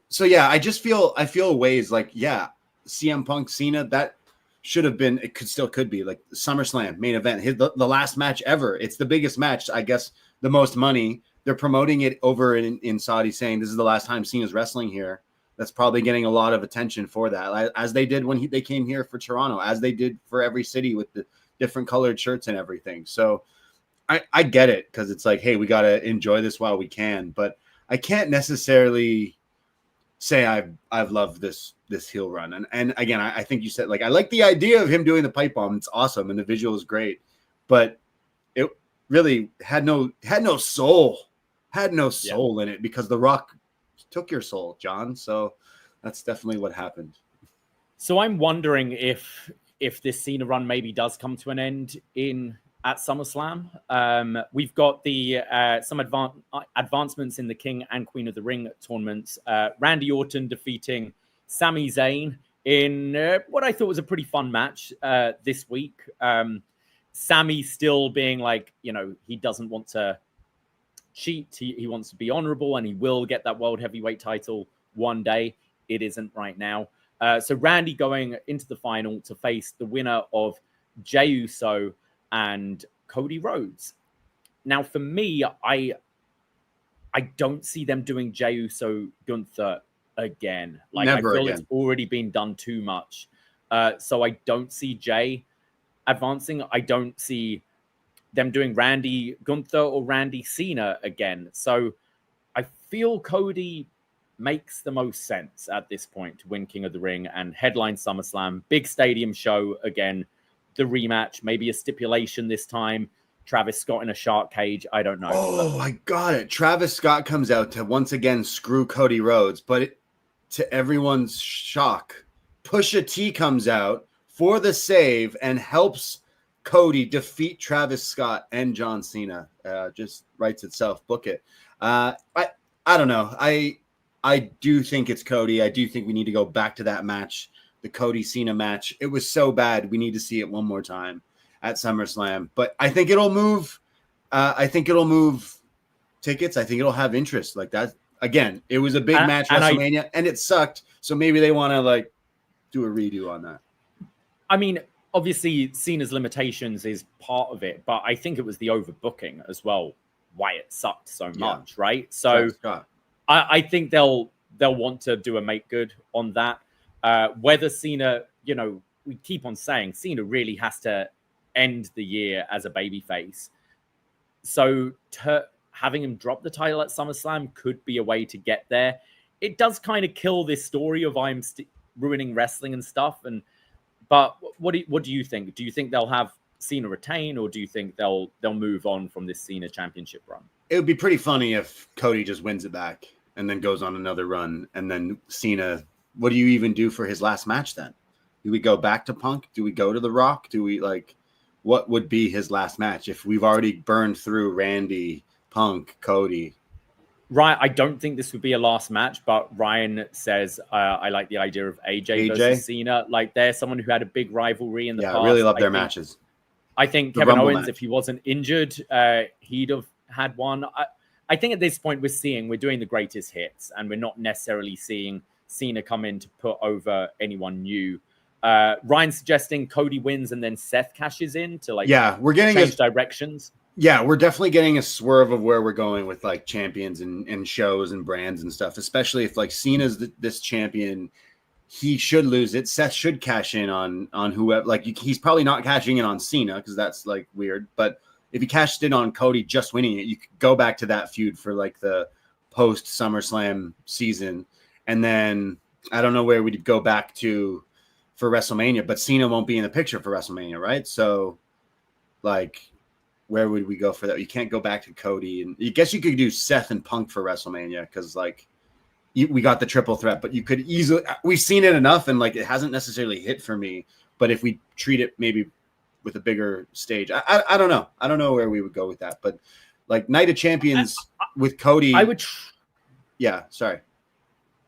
So yeah, I feel ways like, CM Punk, Cena, that should have been, it could be like SummerSlam main event, the last match ever. It's the biggest match, I guess, the most money. They're promoting it over in Saudi, saying this is the last time Cena's wrestling here. that's probably getting a lot of attention for that, as they did when they came here for Toronto, as they did for every city with the different colored shirts and everything. So I get it, because it's like, hey, we got to enjoy this while we can. But I can't necessarily say I've loved this heel run. And again, I think you said, like, I like the idea of him doing the pipe bomb. It's awesome, and the visual is great, but it really had no soul, in it, because The Rock took your soul, John. So that's definitely what happened. So I'm wondering if this Cena run maybe does come to an end at SummerSlam. We've got the some advancements in the King and Queen of the Ring tournaments. Randy Orton defeating Sami Zayn in what I thought was a pretty fun match this week. Sami still being like, he doesn't want to cheat. He wants to be honorable, and he will get that World Heavyweight title one day. It isn't right now. So Randy going into the final to face the winner of Jey Uso and Cody Rhodes. Now, for me, I don't see them doing Jey Uso Gunther again. Like, Never I feel again. It's already been done too much. So I don't see Jey advancing. I don't see them doing Randy Gunther or Randy Cena again. So I feel Cody makes the most sense at this point to win King of the Ring and headline SummerSlam. Big stadium show again. The rematch, maybe a stipulation this time. Travis Scott in a shark cage. I don't know. Oh, I got it. Travis Scott comes out to once again screw Cody Rhodes, but to everyone's shock, Pusha T comes out for the save and helps Cody defeat Travis Scott and John Cena. Just writes itself. Book it. I don't know. I do think it's Cody. I do think we need to go back to that match, the Cody Cena match. It was so bad. We need to see it one more time at SummerSlam. But I think it'll move. I think it'll move tickets. I think it'll have interest like that. Again, it was a big match, WrestleMania, and it sucked. So maybe they want to do a redo on that. I mean, obviously, Cena's limitations is part of it, but I think it was the overbooking as well, why it sucked so much, right? So I think they'll want to do a make good on that. Whether Cena, we keep on saying Cena really has to end the year as a babyface. So having him drop the title at SummerSlam could be a way to get there. It does kind of kill this story of I'm ruining wrestling and stuff. But what do you think? Do you think they'll have Cena retain, or do you think they'll move on from this Cena championship run? It would be pretty funny if Cody just wins it back and then goes on another run, and then Cena. What do you even do for his last match then? Do we go back to Punk? Do we go to The Rock? Do we what would be his last match if we've already burned through Randy, Punk, Cody? Right, I don't think this would be a last match, but Ryan says I like the idea of AJ versus Cena. Like, they're someone who had a big rivalry in the past. Yeah, I really love their matches. I think Kevin Owens, if he wasn't injured, he'd have had one. I think at this point we're doing the greatest hits, and we're not necessarily seeing Cena come in to put over anyone new. Ryan's suggesting Cody wins and then Seth cashes in to we're getting change directions. Yeah, we're definitely getting a swerve of where we're going with champions and shows and brands and stuff, especially if Cena's this champion. He should lose it. Seth should cash in on whoever. He's probably not cashing in on Cena because that's weird. But if he cashed in on Cody just winning it, you could go back to that feud for the post SummerSlam season, and then I don't know where we'd go back to for WrestleMania. But Cena won't be in the picture for WrestleMania, right? So, where would we go for that? You can't go back to Cody, and I guess you could do Seth and Punk for WrestleMania because we got the triple threat, but you could easily, we've seen it enough and it hasn't necessarily hit for me, but if we treat it maybe with a bigger stage, I don't know. I don't know where we would go with that, but Night of Champions with Cody. I would. Sorry.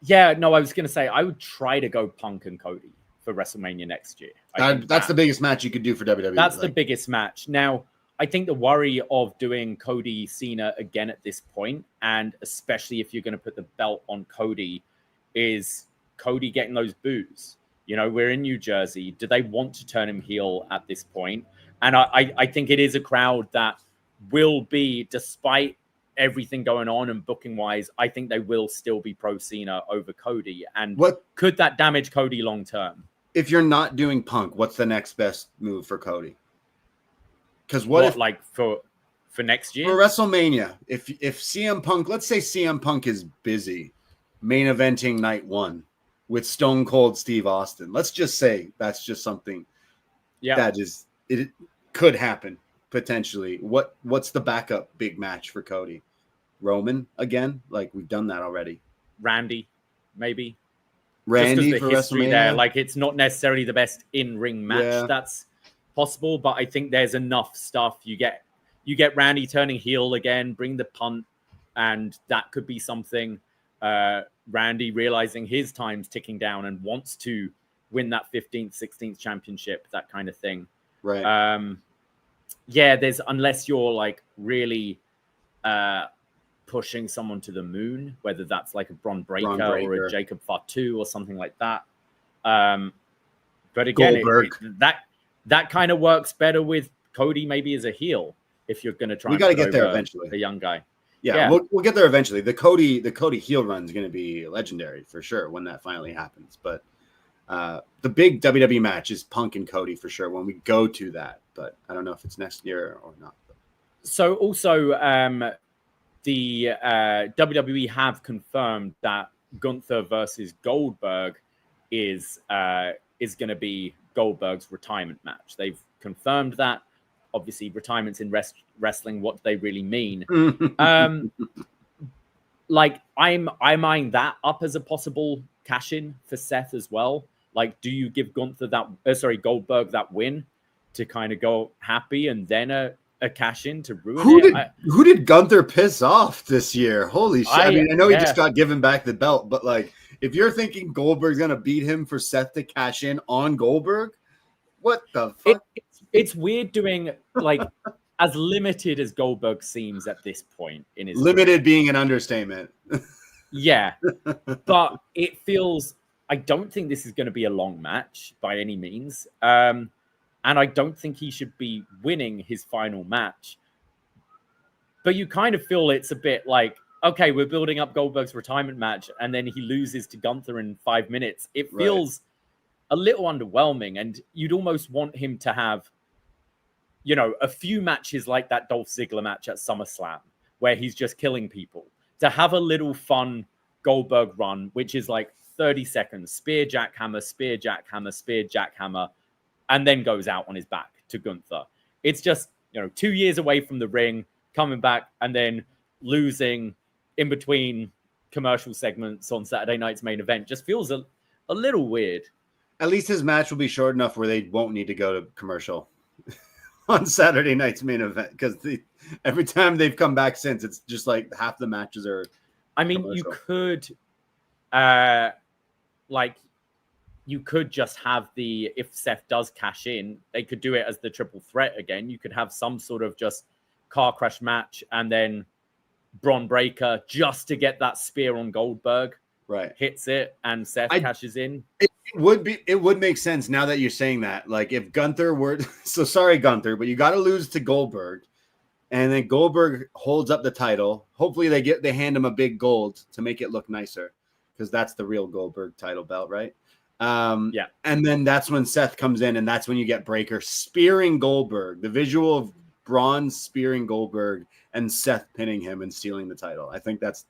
Yeah, no, I was going to say, I would try to go Punk and Cody for WrestleMania next year. That's the biggest match you could do for WWE. That's the biggest match. Now, I think the worry of doing Cody Cena again at this point, and especially if you're going to put the belt on Cody, is Cody getting those boos. We're in New Jersey. Do they want to turn him heel at this point? And I think it is a crowd that will be, despite everything going on and booking wise, I think they will still be pro Cena over Cody. And could that damage Cody long term? If you're not doing Punk, what's the next best move for Cody? Because what if, like for next year? For WrestleMania, if CM Punk, let's say CM Punk is busy main eventing night 1 with Stone Cold Steve Austin. Let's just say that's just something that is, it could happen potentially. What's the backup big match for Cody? Roman again? Like, we've done that already. Randy, maybe. Randy just for the history WrestleMania. there. Like, it's not necessarily the best in-ring match that's possible, but I think there's enough stuff. You get Randy turning heel again, bring the punt, and that could be something. Randy realizing his time's ticking down and wants to win that 15th, 16th championship, that kind of thing. Right. There's, unless you're like really pushing someone to the moon, whether that's like a Bron Breakker or a Jacob Fatu or something like that. But again, that kind of works better with Cody maybe as a heel if you're going to try. We got to get there eventually. A young guy. Yeah. We'll get there eventually. The Cody heel run is going to be legendary for sure when that finally happens. But the big WWE match is Punk and Cody for sure when we go to that. But I don't know if it's next year or not. So also, the WWE have confirmed that Gunther versus Goldberg is going to be Goldberg's retirement match. They've confirmed that. Obviously, retirements in wrestling, what do they really mean? Like, I'm eyeing that up as a possible cash-in for Seth as well. Like, do you give Goldberg that win to kind of go happy and then a cash-in to ruin it? Who did Gunther piss off this year? Holy shit. I know he just got given back the belt, but like, if you're thinking Goldberg's going to beat him for Seth to cash in on Goldberg, what the fuck? It's weird doing, like, as limited as Goldberg seems at this point in his limited career. Being an understatement. Yeah. But it feels, I don't think this is going to be a long match by any means. And I don't think he should be winning his final match. But you kind of feel it's a bit like, okay, we're building up Goldberg's retirement match, and then he loses to Gunther in 5 minutes. It feels a little underwhelming, and you'd almost want him to have, a few matches like that Dolph Ziggler match at SummerSlam, where he's just killing people. To have a little fun Goldberg run, which is like 30 seconds, spear jackhammer, spear jackhammer, spear jackhammer, and then goes out on his back to Gunther. It's just, 2 years away from the ring, coming back, and then losing in between commercial segments on Saturday night's main event. Just feels a little weird. At least his match will be short enough where they won't need to go to commercial on Saturday night's main event, because every time they've come back since, it's just like half the matches are. I mean, commercial. You could just have if Seth does cash in, they could do it as the triple threat again. You could have some sort of just car crash match and then Bron Breakker just to get that spear on Goldberg. Right. Hits it and Seth cashes in. It would make sense now that you're saying that. Like, if Gunther were so sorry, Gunther, but you got to lose to Goldberg, and then Goldberg holds up the title. Hopefully they hand him a big gold to make it look nicer, because that's the real Goldberg title belt, right? Yeah. And then that's when Seth comes in, and that's when you get Breakker spearing Goldberg. The visual of Braun spearing Goldberg and Seth pinning him and stealing the title. I think that's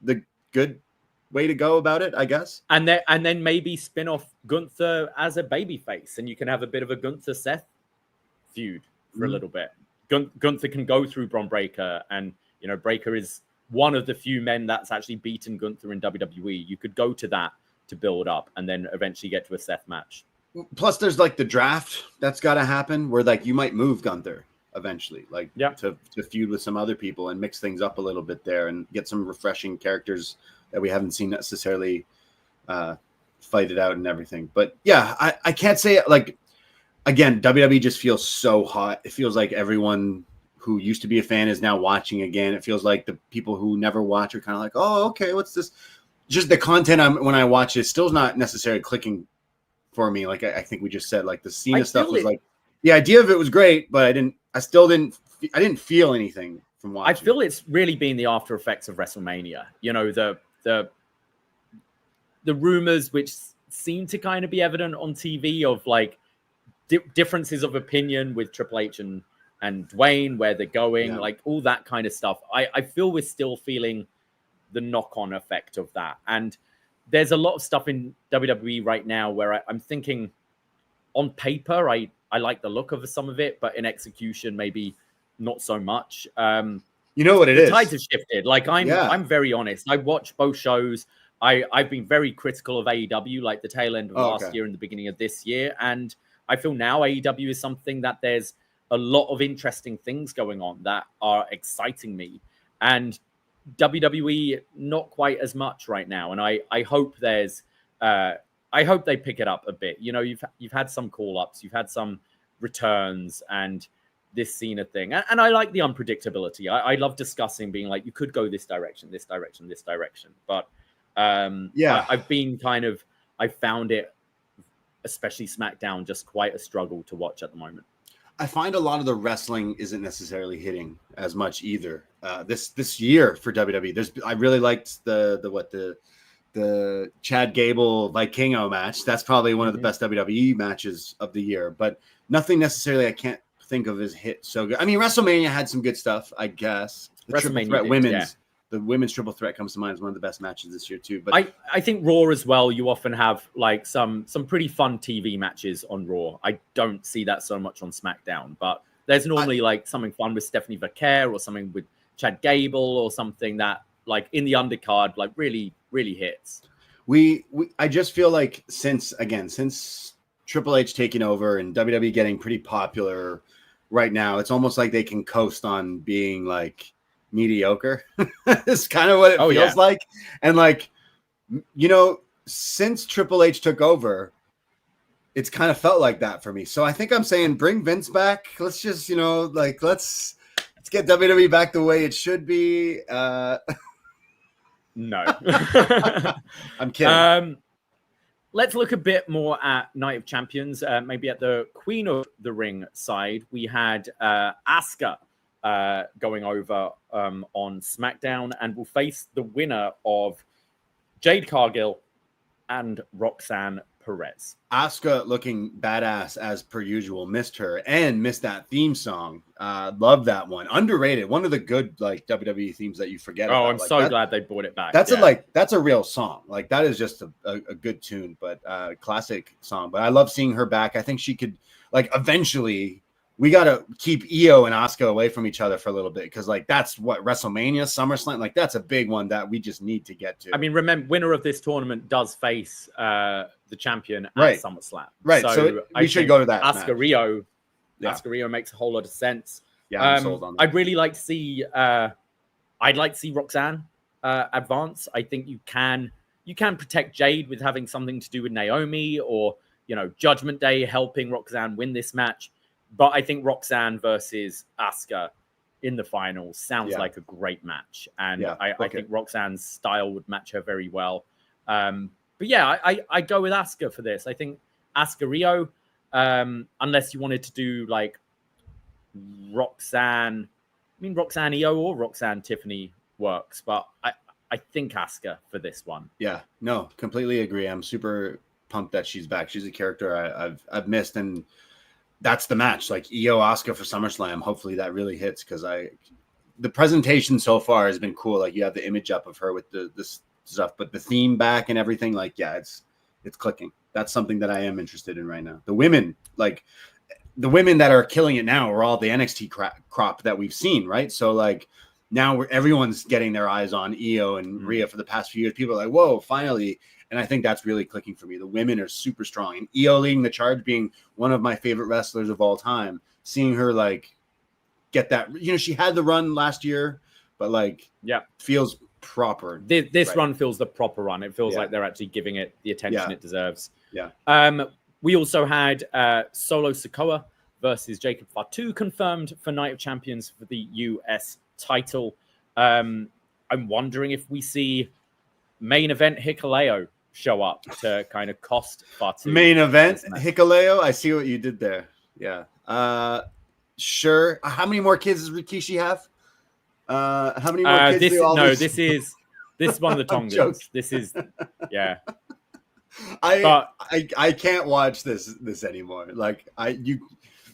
the good way to go about it, I guess. And then maybe spin off Gunther as a babyface, and you can have a bit of a Gunther Seth feud for a little bit. Gunther can go through Bron Breakker, and Breakker is one of the few men that's actually beaten Gunther in WWE. You could go to that to build up, and then eventually get to a Seth match. Plus, there's like the draft that's got to happen, where like you might move Gunther eventually, like to feud with some other people and mix things up a little bit there, and get some refreshing characters that we haven't seen necessarily fight it out and everything. But yeah, I can't say, like, again, WWE just feels so hot. It feels like everyone who used to be a fan is now watching again. It feels like the people who never watch are kind of like, oh, okay, what's this? Just the content when I watch it still not necessarily clicking for me. Like I think we just said, like the Cena stuff was like, the idea of it was great, but I didn't feel anything from watching? I feel it's really been the after effects of WrestleMania. You know, the rumors which seem to kind of be evident on TV of like differences of opinion with Triple H and Dwayne, where they're going, like all that kind of stuff. I feel we're still feeling the knock-on effect of that. And there's a lot of stuff in WWE right now where I'm thinking on paper, I like the look of some of it, but in execution, maybe not so much. You know what it is? The tides have shifted. Like I'm very honest. I watch both shows. I've been very critical of AEW, like the tail end of last year and the beginning of this year. And I feel now AEW is something that there's a lot of interesting things going on that are exciting me. And WWE, not quite as much right now. And I hope there's, I hope they pick it up a bit. You know, you've had some call-ups, you've had some returns, and this Cena thing. And I like the unpredictability. I love discussing, being like, you could go this direction, this direction, this direction. But I've been kind of, I found it, especially SmackDown, just quite a struggle to watch at the moment. I find a lot of the wrestling isn't necessarily hitting as much either. This year for WWE, I really liked the Chad Gable Vikingo match. That's probably one of the best WWE matches of the year, but nothing necessarily I can't think of as hit so good. I mean, WrestleMania had some good stuff, I guess. The women's triple threat comes to mind as one of the best matches this year too. But I think Raw as well, you often have like some pretty fun TV matches on Raw. I don't see that so much on SmackDown, but there's normally like something fun with Stephanie Vaquer or something with Chad Gable or something that like in the undercard like really, really hits. I just feel like since Triple H taking over and WWE getting pretty popular right now, it's almost like they can coast on being like mediocre. It's kind of what it feels like. And like, you know, since Triple H took over, it's kind of felt like that for me. So I think I'm saying bring Vince back. Let's just, you know, like let's get WWE back the way it should be. No. I'm kidding. Let's look a bit more at Night of Champions. Maybe at the Queen of the Ring side, we had Asuka going over on SmackDown, and will face the winner of Jade Cargill and Roxanne Perez. Asuka looking badass as per usual. Missed her and missed that theme song. Love that one. Underrated. One of the good like WWE themes that you forget about. I'm like, so glad they brought it back. That's that's a real song. Like that is just a good tune, but classic song. But I love seeing her back. I think she could like eventually. We got to keep Io and Asuka away from each other for a little bit because, like, that's what WrestleMania, SummerSlam, like, that's a big one that we just need to get to. I mean, remember, winner of this tournament does face the champion at SummerSlam. Right. So we should go to that. Asuka Rio makes a whole lot of sense. Yeah, I'm sold on that. I'd really like to see. I'd like to see Roxanne advance. I think you can protect Jade with having something to do with Naomi or Judgment Day helping Roxanne win this match. But I think Roxanne versus Asuka in the finals sounds like a great match. And I think Roxanne's style would match her very well. But yeah, I go with Asuka for this. I think Asuka Rio, unless you wanted to do like Roxanne Io or Roxanne Tiffany works. But I think Asuka for this one. Yeah, no, completely agree. I'm super pumped that she's back. She's a character I've missed, and that's the match, like Io Asuka for SummerSlam. Hopefully that really hits because the presentation so far has been cool. Like you have the image up of her with this stuff, but the theme back and everything, like it's clicking. That's something that I am interested in right now. The women that are killing it now are all the NXT crop that we've seen, right? So like now everyone's getting their eyes on Io and Rhea for the past few years. People are like, whoa, finally. And I think that's really clicking for me. The women are super strong. And Io leading the charge, being one of my favorite wrestlers of all time, seeing her like get that, she had the run last year, but like, feels proper. This run feels the proper run. It feels like they're actually giving it the attention it deserves. Yeah. We also had Solo Sikoa versus Jacob Fatu confirmed for Night of Champions for the US title. I'm wondering if we see main event Hikuleo show up to kind of cost Fatu. Main event Hikuleo. I see what you did there. Yeah. Sure. How many more kids does Rikishi have? How many more kids do all this is one of the Tongans. This is yeah. I can't watch this anymore. Like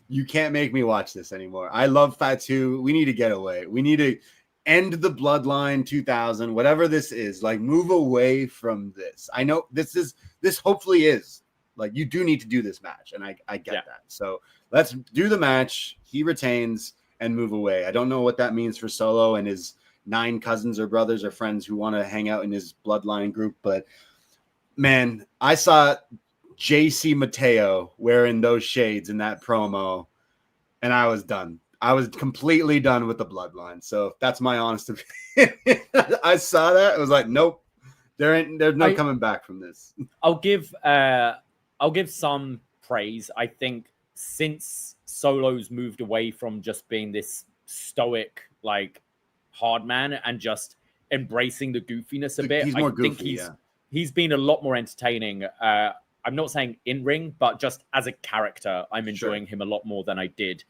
you can't make me watch this anymore. I love Fatu. We need to get away. We need to end the Bloodline 2000, whatever this is. Like, move away from this. I know this hopefully is like, you do need to do this match, and I get that. So let's do the match. He retains and move away. I don't know what that means for Solo and his 9 cousins or brothers or friends who want to hang out in his Bloodline group, but man, I saw JC Mateo wearing those shades in that promo, and I was done. I was completely done with the Bloodline. So that's my honest opinion. I saw that. I was like, nope, there's no coming back from this. I'll give some praise. I think since Solo's moved away from just being this stoic, like, hard man and just embracing the goofiness a bit, he's more goofy, he's been a lot more entertaining. I'm not saying in ring, but just as a character, I'm enjoying him a lot more than I did.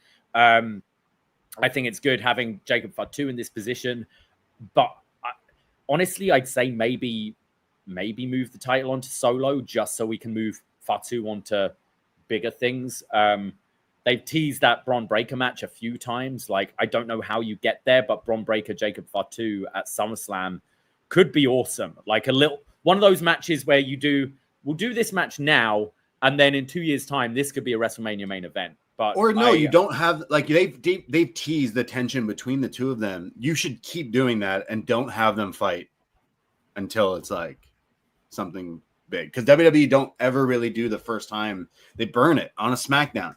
I think it's good having Jacob Fatu in this position, but honestly, I'd say maybe move the title onto Solo just so we can move Fatu onto bigger things. They've teased that Bron Breakker match a few times. Like, I don't know how you get there, but Bron Breakker, Jacob Fatu at SummerSlam could be awesome. Like one of those matches where we'll do this match now, and then in 2 years' time, this could be a WrestleMania main event. But you don't have, like, they've teased the tension between the two of them. You should keep doing that and don't have them fight until it's like something big. Because WWE don't ever really do the first time. They burn it on a SmackDown.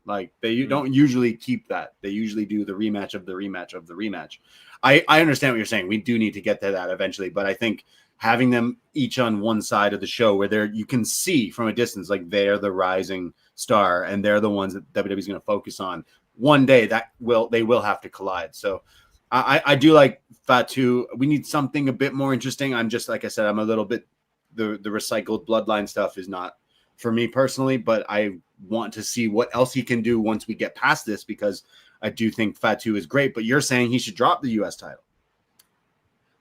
Like, they don't usually keep that. They usually do the rematch of the rematch of the rematch. I understand what you're saying. We do need to get to that eventually, but I think having them each on one side of the show where you can see from a distance, like, they're the rising star and they're the ones that WWE is going to focus on. One day they will have to collide. So I do like Fatu. We need something a bit more interesting. I'm just, like I said, I'm a little bit, the recycled Bloodline stuff is not for me personally, but I want to see what else he can do once we get past this, because I do think Fatu is great, but you're saying he should drop the US title.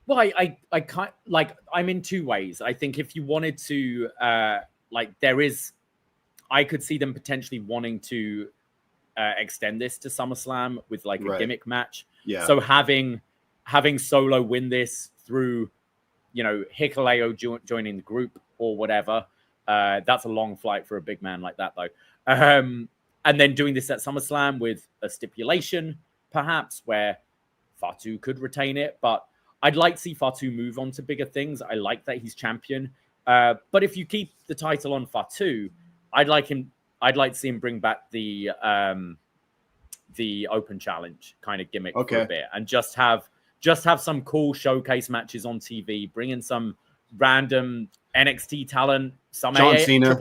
Well, I can't, like, I'm in two ways. I think if you wanted to, I could see them potentially wanting to extend this to SummerSlam with like a gimmick match. Yeah. So having Solo win this through, Hikuleo joining the group or whatever. That's a long flight for a big man like that, though. And then doing this at SummerSlam with a stipulation, perhaps, where Fatu could retain it. But I'd like to see Fatu move on to bigger things. I like that he's champion. But if you keep the title on Fatu, I'd like to see him bring back the open challenge kind of gimmick for a bit, and just have some cool showcase matches on TV. Bring in some random NXT talent, some John Cena.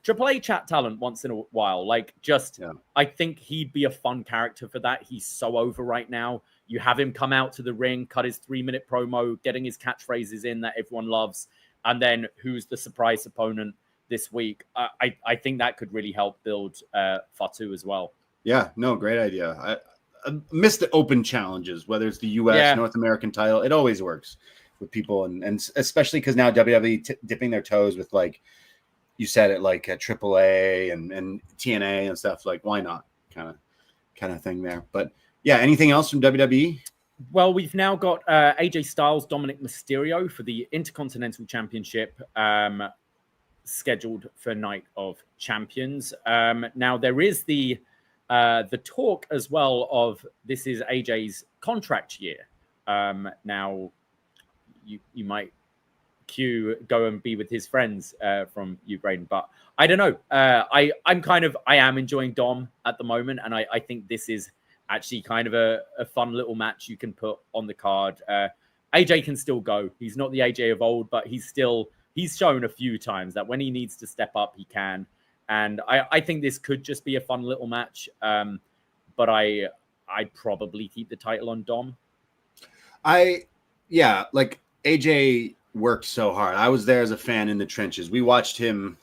Triple A chat talent once in a while. Like, I think he'd be a fun character for that. He's so over right now. You have him come out to the ring, cut his 3-minute promo, getting his catchphrases in that everyone loves, and then who's the surprise opponent this week? I think that could really help build Fatu as well. Yeah, no, great idea. I miss the open challenges, whether it's the U.S. North American title. It always works with people, and especially because now WWE dipping their toes with, like you said it, like AAA and TNA and stuff. Like, why not? Kind of thing there. But yeah, anything else from WWE? Well, we've now got AJ Styles, Dominic Mysterio for the Intercontinental Championship, scheduled for Night of Champions. Now there is the talk as well of this is AJ's contract year. Now you might go and be with his friends from you, Braden, but I don't know. I am enjoying Dom at the moment, and I think this is actually kind of a fun little match you can put on the card. AJ can still go. He's not the AJ of old, but he's shown a few times that when he needs to step up, he can. And I think this could just be a fun little match. But I'd probably keep the title on Dom. Like AJ worked so hard. I was there as a fan in the trenches. We watched him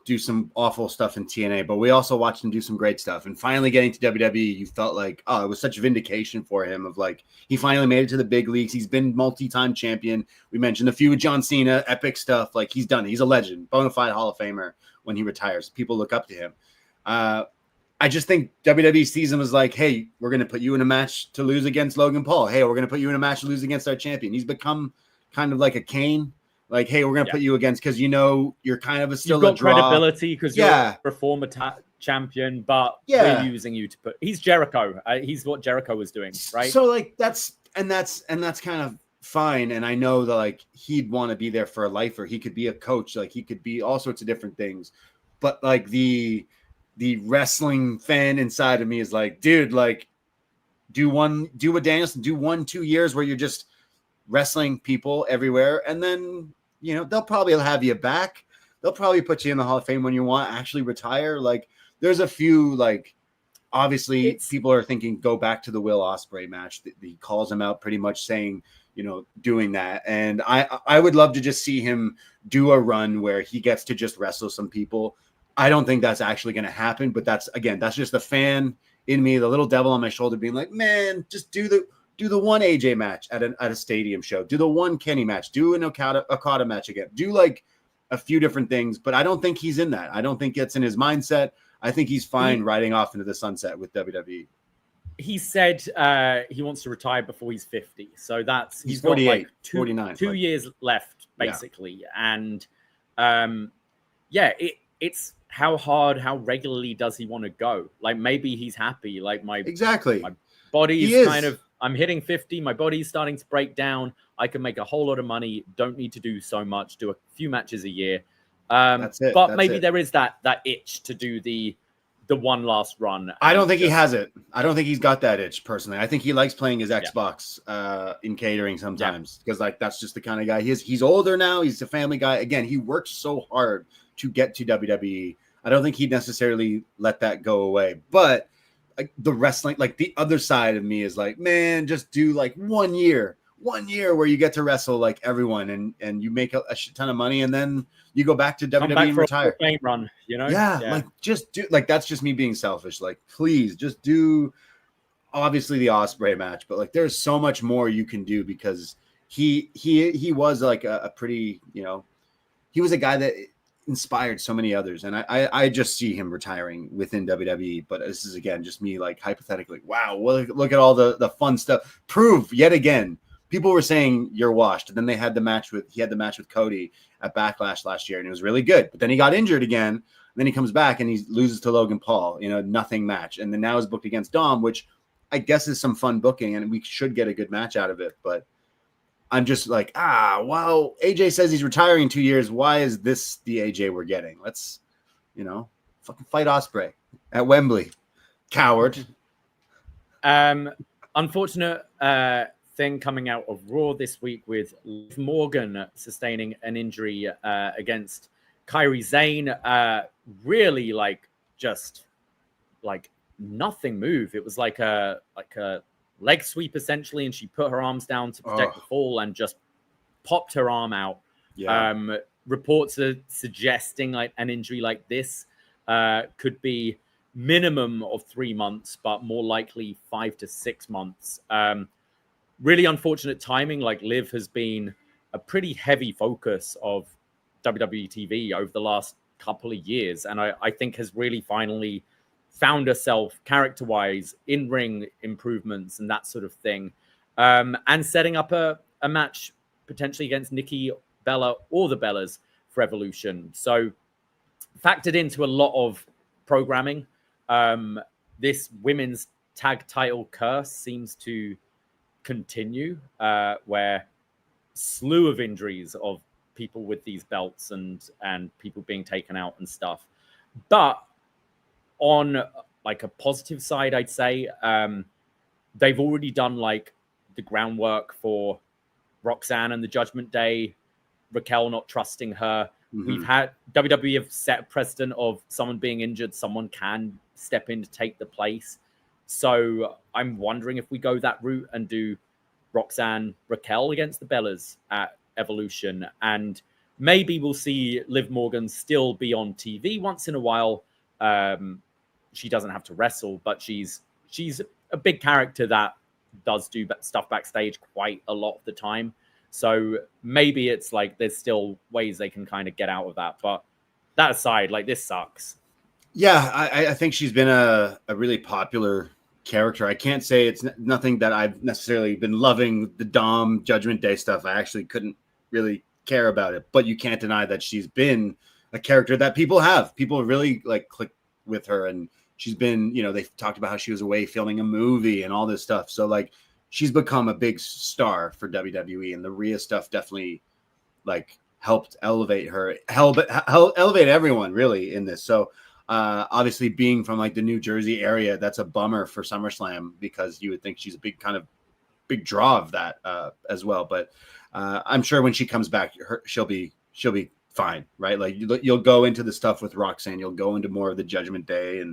do some awful stuff in TNA, but we also watched him do some great stuff. And finally getting to WWE, you felt like, oh, it was such a vindication for him of like, he finally made it to the big leagues. He's been multi-time champion. We mentioned the feud with John Cena, epic stuff. Like, he's done it. He's a legend, bona fide Hall of Famer when he retires. People look up to him. I just think WWE sees him as like, hey, we're going to put you in a match to lose against Logan Paul. Hey, we're going to put you in a match to lose against our champion. He's become kind of like a Kane. Like, hey, we're going to put you against because, you know, you're kind of still a draw. Credibility because you're a former champion, but we're using you to put. He's Jericho. He's what Jericho was doing, right? So like that's kind of fine. And I know that like he'd want to be there for a lifer. He could be a coach. Like he could be all sorts of different things. But like the wrestling fan inside of me is like, dude, like do what Danielson, do 1-2 years where you're just wrestling people everywhere, and then you know they'll probably have you back. They'll probably put you in the Hall of Fame when you want to actually retire. Like there's a few, like obviously people are thinking go back to the Will Ospreay match. He calls him out pretty much saying, you know, doing that. And I would love to just see him do a run where he gets to just wrestle some people. I don't think that's actually going to happen, but that's just the fan in me, the little devil on my shoulder being like, man, just do the one AJ match at a stadium show. Do the one Kenny match. Do an Okada match again. Do like a few different things, but I don't think he's in that. I don't think it's in his mindset. I think he's fine riding off into the sunset with WWE. He said he wants to retire before he's 50. So he's 48, got like 49. Two years left, basically. Yeah. And it's how regularly does he want to go? Like maybe he's happy. Like my body's kind of, I'm hitting 50. My body's starting to break down. I can make a whole lot of money. Don't need to do so much. Do a few matches a year. That's maybe there is that itch to do the one last run. I don't think he has it. I don't think he's got that itch personally. I think he likes playing his Xbox in catering sometimes because like that's just the kind of guy he is. He's older now. He's a family guy. Again, he worked so hard to get to WWE. I don't think he'd necessarily let that go away. But like the wrestling, like the other side of me is like, man, just do like 1 year where you get to wrestle like everyone and you make a shit ton of money and then you go back to WWE and retire. A run, you know? Yeah, like just do like that's just me being selfish. Like, please just do obviously the Ospreay match, but like there's so much more you can do because he was like a pretty, you know, he was a guy that inspired so many others, and I just see him retiring within WWE. But this is again just me like hypothetically. Wow, look at all the fun stuff. Prove yet again. People were saying you're washed, and then he had the match with Cody at Backlash last year, and it was really good. But then he got injured again. And then he comes back and he loses to Logan Paul. You know, nothing match, and then now is booked against Dom, which I guess is some fun booking, and we should get a good match out of it. But I'm just like, well, AJ says he's retiring in 2 years. Why is this the AJ we're getting? Let's, you know, fucking fight Ospreay at Wembley, coward. Unfortunate thing coming out of Raw this week with Liv Morgan sustaining an injury against Kairi Sane. Really, like, just like nothing move. It was like a leg sweep essentially, and she put her arms down to protect the fall and just popped her arm out. Reports are suggesting like an injury like this could be minimum of 3 months, but more likely 5 to 6 months. Really unfortunate timing. Like Liv has been a pretty heavy focus of WWE TV over the last couple of years, and I think has really finally found herself character-wise, in-ring improvements and that sort of thing, and setting up a match potentially against Nikki Bella or the Bellas for Evolution. So factored into a lot of programming. This women's tag title curse seems to continue, where slew of injuries of people with these belts and people being taken out and stuff. But on like a positive side, I'd say they've already done like the groundwork for Roxanne and the Judgment Day, Raquel not trusting her. We've had WWE have set a precedent of someone being injured, someone can step in to take the place. So I'm wondering if we go that route and do Roxanne, Raquel against the Bellas at Evolution, and maybe we'll see Liv Morgan still be on TV once in a while. She doesn't have to wrestle, but she's a big character that does do stuff backstage quite a lot of the time. So maybe it's like there's still ways they can kind of get out of that. But that aside, like, this sucks. Yeah, I think she's been a really popular character. I can't say it's nothing that I've necessarily been loving the Dom Judgment Day stuff. I actually couldn't really care about it, but you can't deny that she's been a character that people really like click with her. And she's been, they've talked about how she was away filming a movie and all this stuff. So like she's become a big star for WWE, and the Rhea stuff definitely like helped elevate her, elevate everyone really in this. So obviously being from like the New Jersey area, that's a bummer for SummerSlam, because you would think she's a big draw of that as well. But I'm sure when she comes back, she'll be fine, right? Like you'll go into the stuff with Roxanne, you'll go into more of the Judgment Day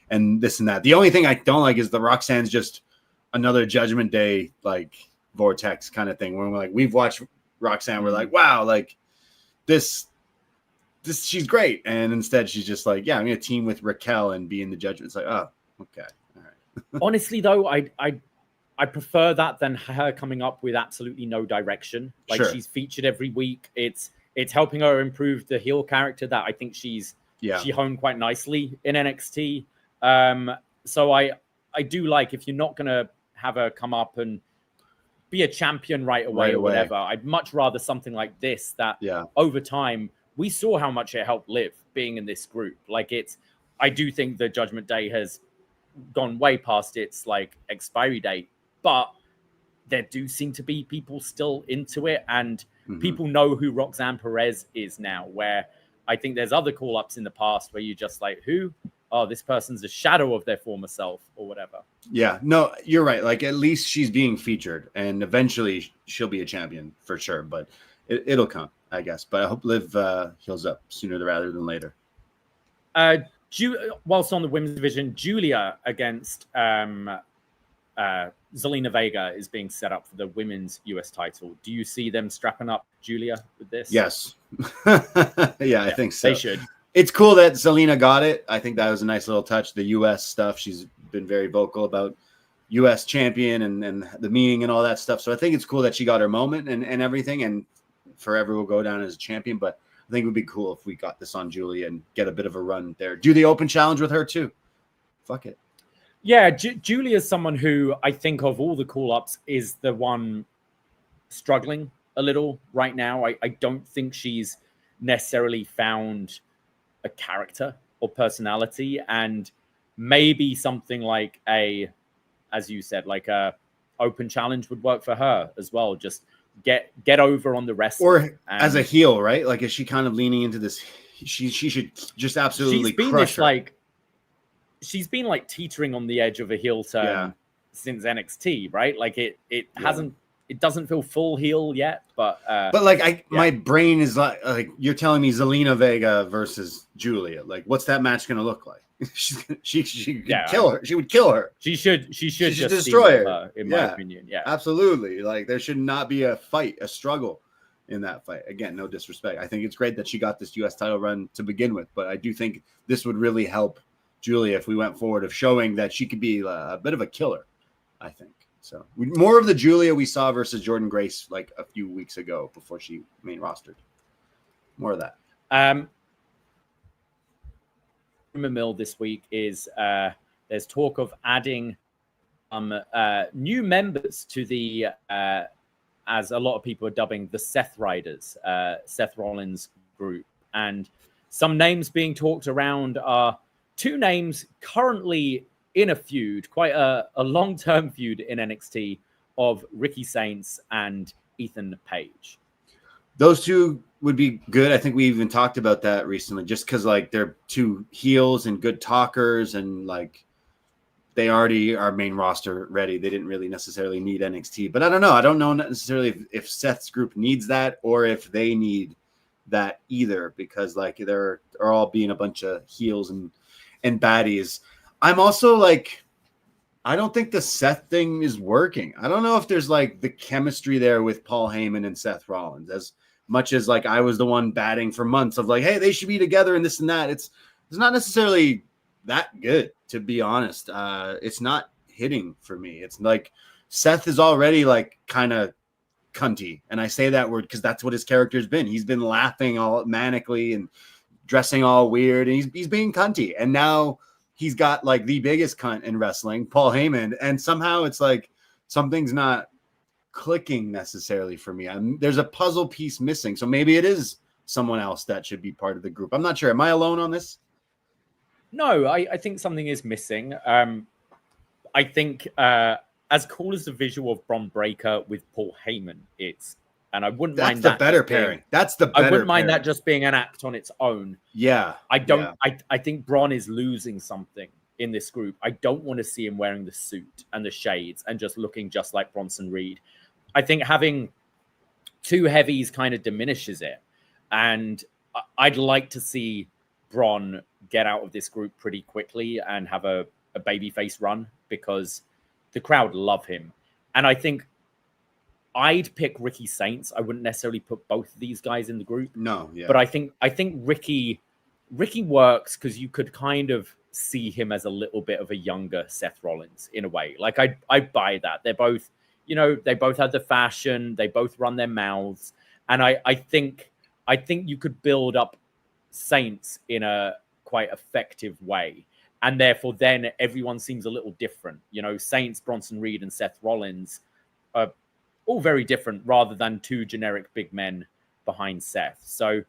and this and that. The only thing I don't like is the Roxanne's just another Judgment Day like vortex kind of thing, where we're like, we've watched Roxanne, we're like, wow, like this she's great, and instead she's just like, yeah, I'm gonna team with Raquel and be in the Judgment. It's like, oh, okay, all right. Honestly, though, I prefer that than her coming up with absolutely no direction. Like, sure, she's featured every week. It's helping her improve the heel character that I think she honed quite nicely in NXT. So I do like, if you're not gonna have her come up and be a champion right away or whatever, I'd much rather something like this that over time we saw how much it helped Liv being in this group. Like, I do think the Judgment Day has gone way past its like expiry date, but there do seem to be people still into it, and people know who Roxanne Perez is now, where I think there's other call-ups in the past where you just like, who? Oh, this person's a shadow of their former self or whatever. Yeah, no, you're right. Like, at least she's being featured, and eventually she'll be a champion for sure, but it'll come, I guess. But I hope Liv heals up sooner rather than later. Whilst on the women's division, Julia against Zelina Vega is being set up for the women's US title. Do you see them strapping up Julia with this? Yes. yeah, I think so. They should. It's cool that Zelina got it. I think that was a nice little touch. The US stuff, she's been very vocal about US champion and the meaning and all that stuff. So I think it's cool that she got her moment and everything, and forever will go down as a champion. But I think it would be cool if we got this on Julia and get a bit of a run there. Do the open challenge with her too. Fuck it. Yeah, Julia is someone who I think of all the call-ups is the one struggling a little right now. I don't think she's necessarily found a character or personality, and maybe something like as you said, like a open challenge would work for her as well. Just get over on the wrestling. Or as a heel, right? Like, is she kind of leaning into this? She should just absolutely crush her. She's been like teetering on the edge of a heel turn since NXT, right? Like it doesn't feel full heel yet, but my brain is like you're telling me Zelina Vega versus Julia. Like, what's that match going to look like? she could kill her. She would kill her. She should just destroy her. In my opinion, yeah, absolutely. Like, there should not be a struggle in that fight. Again, no disrespect. I think it's great that she got this US title run to begin with, but I do think this would really help Julia if we went forward, of showing that she could be a bit of a killer, I think. So more of the Julia we saw versus Jordan Grace like a few weeks ago before she main rostered. More of that. Rumor mill this week is there's talk of adding new members to the as a lot of people are dubbing the Seth Riders, Seth Rollins group, and some names being talked around are two names currently in a feud, quite a long-term feud in NXT, of Ricky Saints and Ethan Page. Those two would be good. I think we even talked about that recently, just because like they're two heels and good talkers, and like they already are main roster ready. They didn't really necessarily need NXT, but I don't know. I don't know necessarily if Seth's group needs that or if they need that either, because like they're all being a bunch of heels and baddies. I'm also like, I don't think the Seth thing is working. I don't know if there's like the chemistry there with Paul Heyman and Seth Rollins. As much as like I was the one batting for months of like, hey, they should be together and this and that. It's not necessarily that good, to be honest. It's not hitting for me. It's like Seth is already like kind of cunty, and I say that word because that's what his character's been. He's been laughing all manically and dressing all weird, and he's being cunty. And now he's got like the biggest cunt in wrestling, Paul Heyman, and somehow it's like something's not clicking necessarily for me. There's a puzzle piece missing, so maybe it is someone else that should be part of the group. I'm not sure. Am I alone on this? No, I think something is missing. I think as cool as the visual of Bron Breakker with Paul Heyman is, and I wouldn't mind that. That's the better pairing. That's the better. I wouldn't mind pairing. that just being an act on its own. Yeah. I don't. Yeah. I think Bron is losing something in this group. I don't want to see him wearing the suit and the shades and just looking just like Bronson Reed. I think having two heavies kind of diminishes it. And I'd like to see Bron get out of this group pretty quickly and have a babyface run because the crowd love him. And I think I'd pick Ricky Saints. I wouldn't necessarily put both of these guys in the group. No, yeah. But I think Ricky works because you could kind of see him as a little bit of a younger Seth Rollins in a way. Like I buy that. They're both, they both have the fashion, they both run their mouths. And I think you could build up Saints in a quite effective way. And therefore then everyone seems a little different. Saints, Bronson Reed, and Seth Rollins are all very different rather than two generic big men behind Seth. So,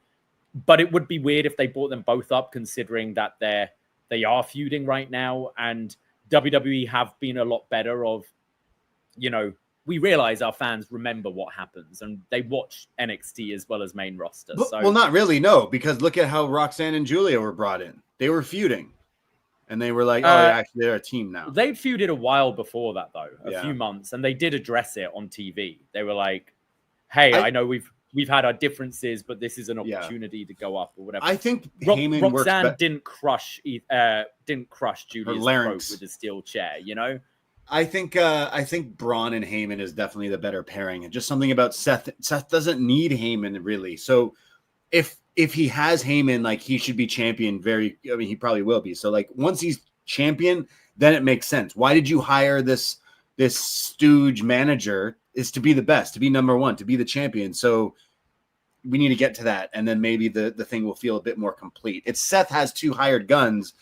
but it would be weird if they brought them both up, considering that they are feuding right now, and WWE have been a lot better of, we realize our fans remember what happens and they watch NXT as well as main roster. Well, not really, no, because look at how Roxanne and Julia were brought in. They were feuding. And they were like, actually, they're a team now. They'd feuded a while before that, though, a few months, and they did address it on TV. They were like, "Hey, I know we've had our differences, but this is an opportunity to go up or whatever." I think Heyman Roxanne didn't crush Julia's throat with a steel chair. I think Braun and Heyman is definitely the better pairing, and just something about Seth. Seth doesn't need Heyman really, so if he has Heyman, like he should be champion he probably will be. So like once he's champion, then it makes sense. Why did you hire this stooge manager? Is to be the best, to be number one, to be the champion. So we need to get to that. And then maybe the thing will feel a bit more complete. It's Seth has two hired guns.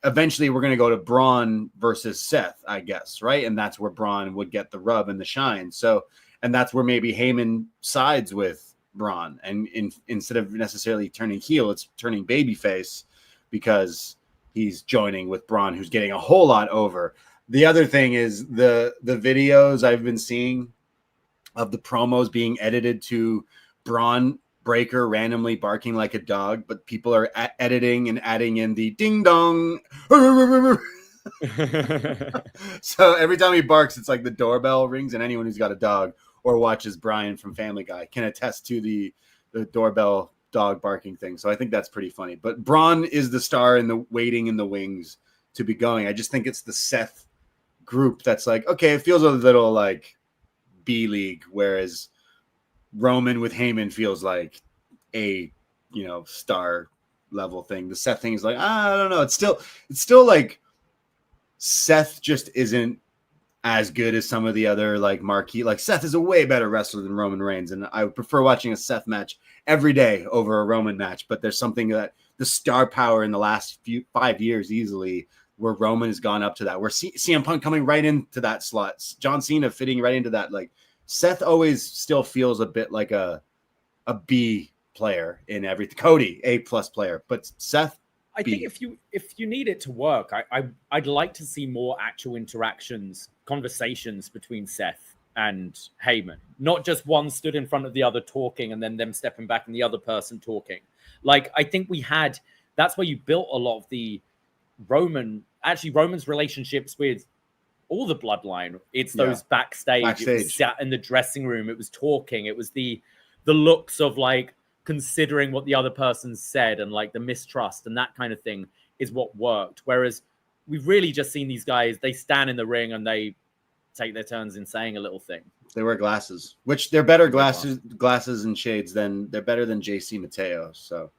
Eventually we're going to go to Braun versus Seth, I guess. Right. And that's where Braun would get the rub and the shine. So, and that's where maybe Heyman sides with Braun, and instead of necessarily turning heel, it's turning babyface because he's joining with Braun, who's getting a whole lot over. The other thing is the videos I've been seeing of the promos being edited to Braun Breakker randomly barking like a dog, but people are editing and adding in the ding dong. So every time he barks, it's like the doorbell rings, and anyone who's got a dog or watches Brian from Family Guy can attest to the doorbell dog barking thing. So I think that's pretty funny. But Braun is the star in the waiting in the wings to be going. I just think it's the Seth group that's like, okay, it feels a little like B League, whereas Roman with Heyman feels like a star level thing. The Seth thing is like, I don't know. It's still like Seth just isn't as good as some of the other like marquee. Like Seth is a way better wrestler than Roman Reigns, and I would prefer watching a Seth match every day over a Roman match. But there's something that the star power in the last 5 years easily where Roman has gone up to that, where CM Punk coming right into that slot, John Cena fitting right into that. Like Seth always still feels a bit like a B player in everything. Cody, A+ player, but Seth, I think if you need it to work, I'd like to see more actual conversations between Seth and Heyman, not just one stood in front of the other talking and then them stepping back and the other person talking. Like I think that's where you built a lot of the Roman's relationships with all the bloodline. It's those backstage. It was sat in the dressing room. It was talking. It was the looks of like considering what the other person said and like the mistrust and that kind of thing is what worked. Whereas we've really just seen these guys, they stand in the ring and they take their turns in saying a little thing. They wear glasses, which they're better glasses and shades than they're better than JC Mateo. So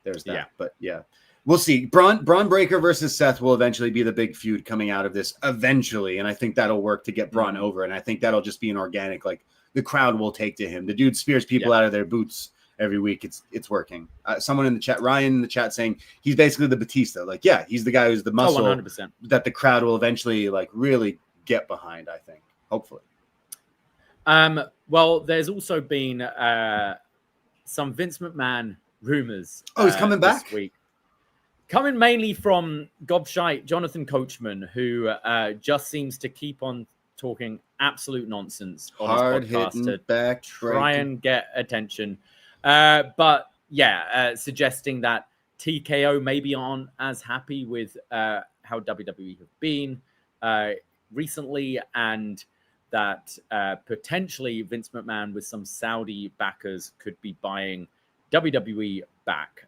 there's that. Yeah. But yeah, we'll see. Braun Breaker versus Seth will eventually be the big feud coming out of this eventually. And I think that'll work to get Braun over. And I think that'll just be an organic, like the crowd will take to him. The dude spears people out of their boots every week. It's working. Someone in the chat, Ryan in the chat, saying he's basically the Batista. Like, yeah, he's the guy who's the muscle 100%. that the crowd will eventually like really get behind, I think, hopefully. Well, there's also been some Vince McMahon rumors. Oh, he's coming back this week. Coming mainly from gobshite Jonathan Coachman, who just seems to keep on talking absolute nonsense on his podcast to try and get attention. But yeah, suggesting that TKO maybe aren't as happy with how WWE have been recently, and that potentially Vince McMahon with some Saudi backers could be buying WWE back.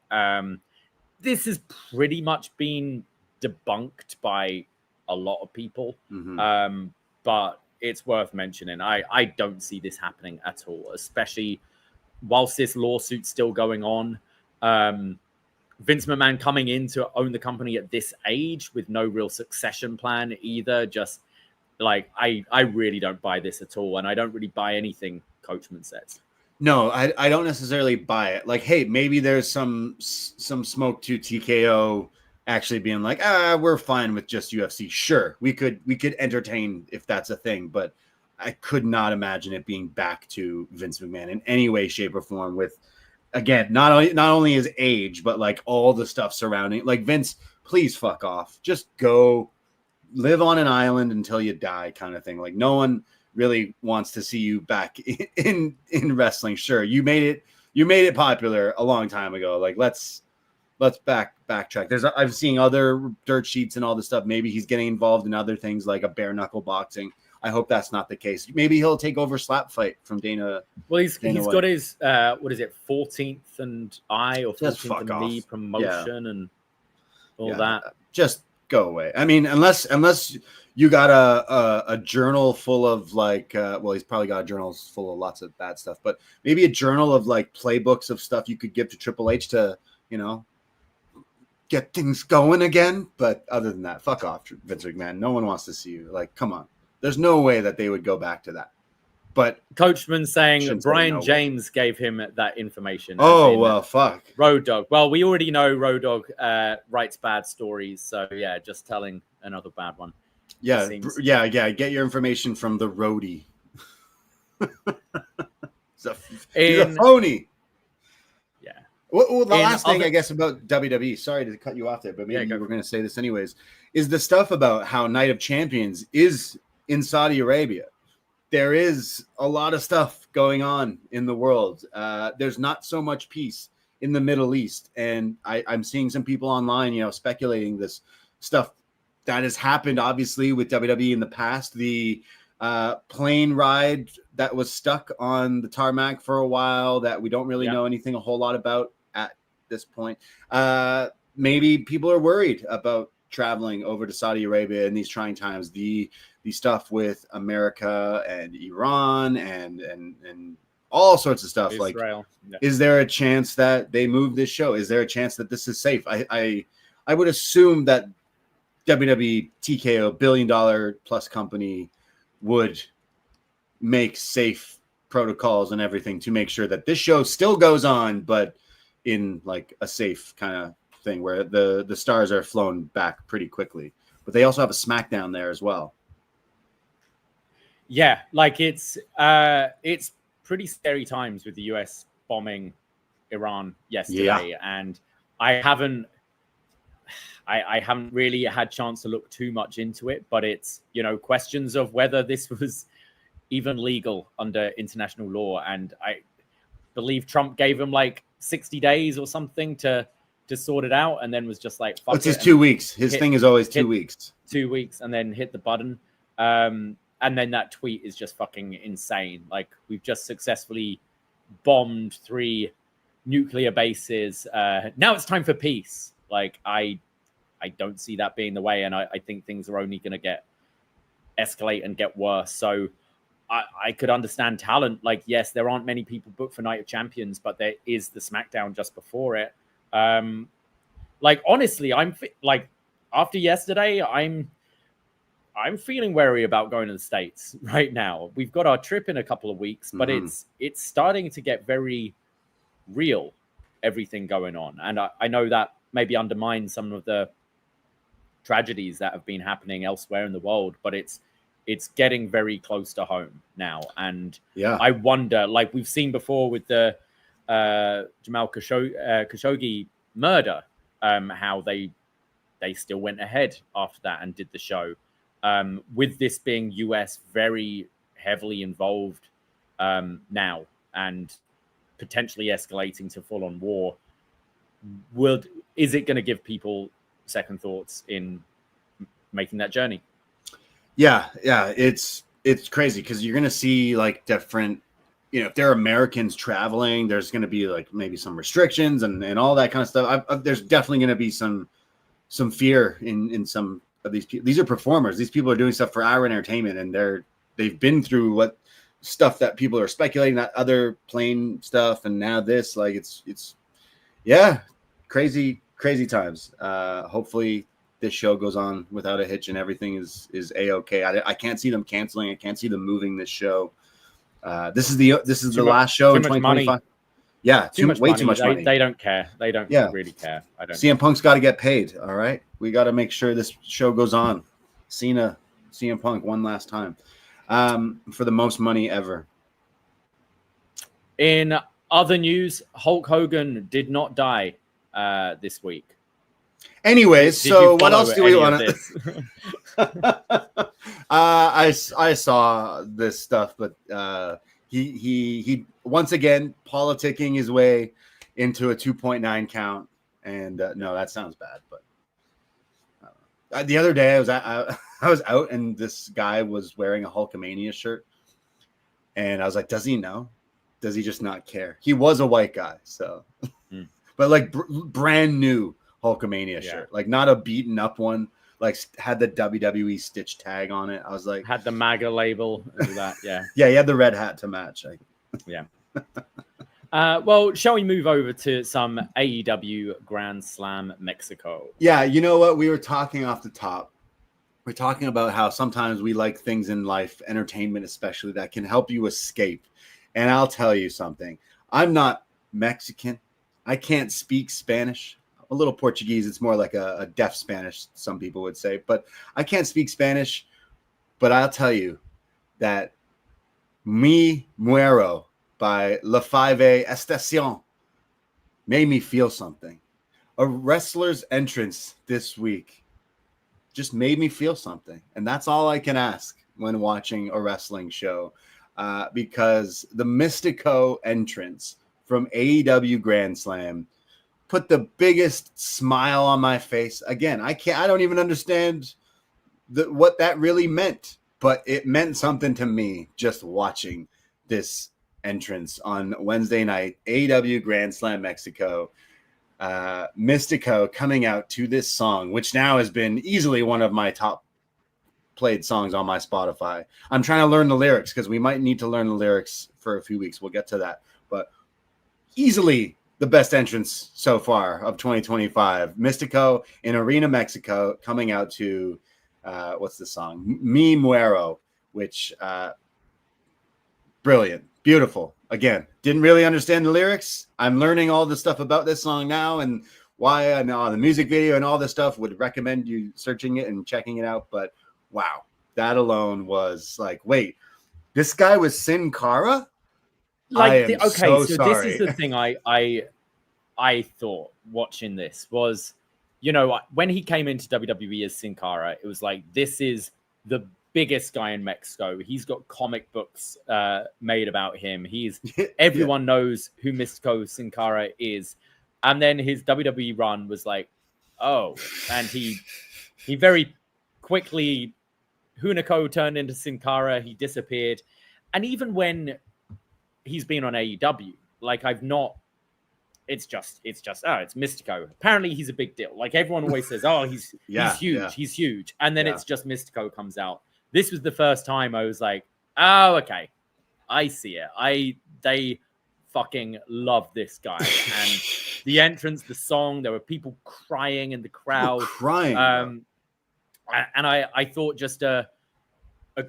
This has pretty much been debunked by a lot of people, but it's worth mentioning. I don't see this happening at all, especially whilst this lawsuit's still going on. Vince McMahon coming in to own the company at this age with no real succession plan either, just like I really don't buy this at all, and I don't really buy anything Coachman says. No, I don't necessarily buy it. Like, hey, maybe there's some smoke to TKO actually being like, we're fine with just UFC. Sure, we could entertain if that's a thing, but I could not imagine it being back to Vince McMahon in any way, shape, or form. With, again, not only his age, but like all the stuff surrounding. Like, Vince, please fuck off. Just go live on an island until you die, kind of thing. Like, no one really wants to see you back in wrestling. Sure, you made it popular a long time ago. Like, let's backtrack. I've seen other dirt sheets and all this stuff. Maybe he's getting involved in other things like a bare knuckle boxing. I hope that's not the case. Maybe he'll take over Slap Fight from Dana. Well, he's got his 14th and I or 14th and Me promotion and all that. Just go away. I mean, unless you got a journal full of like, he's probably got journals full of lots of bad stuff, but maybe a journal of like playbooks of stuff you could give to Triple H to, get things going again. But other than that, fuck off, Vince McMahon. No one wants to see you. Like, come on. There's no way that they would go back to that. But Coachman saying Brian James gave him that information. Oh, well, fuck. Road Dogg. Well, we already know Road Dogg writes bad stories. So, yeah, just telling another bad one. Yeah, yeah. Get your information from the roadie. He's a phony. Yeah. Well, the last thing, I guess, about WWE, sorry to cut you off there, but maybe we're going to say this anyways, is the stuff about how Night of Champions is in Saudi Arabia. There is a lot of stuff going on in the world. There's not so much peace in the Middle East. And I'm seeing some people online, speculating this stuff that has happened, obviously, with WWE in the past. The plane ride that was stuck on the tarmac for a while that we don't really know anything a whole lot about at this point. Maybe people are worried about traveling over to Saudi Arabia in these trying times. The stuff with America and Iran and all sorts of stuff. Israel. Like, is there a chance that they move this show? Is there a chance that this is safe? I would assume that WWE TKO $1 billion plus company would make safe protocols and everything to make sure that this show still goes on, but in like a safe kind of thing where the stars are flown back pretty quickly. But they also have a SmackDown there as well. Yeah, like it's pretty scary times with the US bombing Iran yesterday, and I haven't really had a chance to look too much into it, but it's, questions of whether this was even legal under international law. And I believe Trump gave him like 60 days or something to sort it out, and then was just like, fuck it's his 2 weeks. His thing is always 2 weeks. 2 weeks, and then hit the button. And then that tweet is just fucking insane. Like, we've just successfully bombed 3 nuclear bases. Now it's time for peace. Like, I don't see that being the way, and I think things are only going to get escalate and get worse. So I could understand talent. Like, yes, there aren't many people booked for Night of Champions, but there is the SmackDown just before it. Like, honestly, like, after yesterday, I'm feeling wary about going to the States right now. We've got our trip in a couple of weeks, but it's starting to get very real, everything going on. And I know that maybe undermines some of the tragedies that have been happening elsewhere in the world, but it's getting very close to home now. And I wonder, like we've seen before with the Jamal Khashoggi murder, how they still went ahead after that and did the show. With this being US very heavily involved now and potentially escalating to full-on war, is it going to give people second thoughts in making that journey? Yeah, it's crazy because you're going to see like different, if there are Americans traveling, there's going to be like maybe some restrictions and all that kind of stuff. There's definitely going to be some fear in some of these people. These are performers. These people are doing stuff for our entertainment, and they've been through what stuff that people are speculating, that other plane stuff, and now this. Like it's crazy times. Hopefully this show goes on without a hitch and everything is a-okay. I can't see them canceling. I can't see them moving this show. This is the last show in 2025. Yeah, too much money. They don't care. They don't really care. I don't. CM Punk's got to get paid. All right, we got to make sure this show goes on. CM Punk one last time, for the most money ever. In other news, Hulk Hogan did not die this week. Anyways, so what else do we want to? I saw this stuff, but he once again politicking his way into a 2.9 count, and no, that sounds bad. But the other day I was out, and this guy was wearing a Hulkamania shirt, and I was like, does he know? Does he just not care? He was a white guy, so, but like brand new Hulkamania shirt, like not a beaten up one, like had the WWE Stitch tag on it. I was like, had the MAGA label and that. He had the red hat to match. Well, shall we move over to some AEW Grand Slam Mexico? Yeah, you know what? We were talking off the top. We're talking about how sometimes we like things in life, entertainment especially, that can help you escape. And I'll tell you something. I'm not Mexican. I can't speak Spanish. A little Portuguese. It's more like a deaf Spanish, some people would say. But I can't speak Spanish. But I'll tell you that Mi Muero by La Five Estacion made me feel something. A wrestler's entrance this week just made me feel something. And that's all I can ask when watching a wrestling show. Because the Mystico entrance from AEW Grand Slam put the biggest smile on my face. Again, I don't even understand what that really meant, but it meant something to me just watching this entrance on Wednesday night, AEW Grand Slam Mexico. Mystico coming out to this song, which now has been easily one of my top played songs on my Spotify. I'm trying to learn the lyrics because we might need to learn the lyrics for a few weeks. We'll get to that, but easily the best entrance so far of 2025. Mystico in Arena Mexico coming out to what's the song? Mi Muero, which brilliant, beautiful. Again, didn't really understand the lyrics. I'm learning all the stuff about this song now and why I know the music video and all this stuff. Would recommend you searching it and checking it out. But wow, that alone was like, wait, this guy was Sin Cara? Like, so this is the thing I thought watching this was, when he came into WWE as Sin Cara, it was like, this is the biggest guy in Mexico. He's got comic books made about him. Everyone knows who Mystico Sin Cara is. And then his WWE run was like, oh, and he very quickly, Hunico turned into Sin Cara. He disappeared. And even when he's been on AEW, like it's just it's Mystico. Apparently he's a big deal. Like everyone always says, oh, he's huge. Yeah. He's huge. And then it's just Mystico comes out this was the first time I was like, oh, okay, I see it. They fucking love this guy. And the entrance, the song, there were people crying in the crowd. Crying. And I thought just a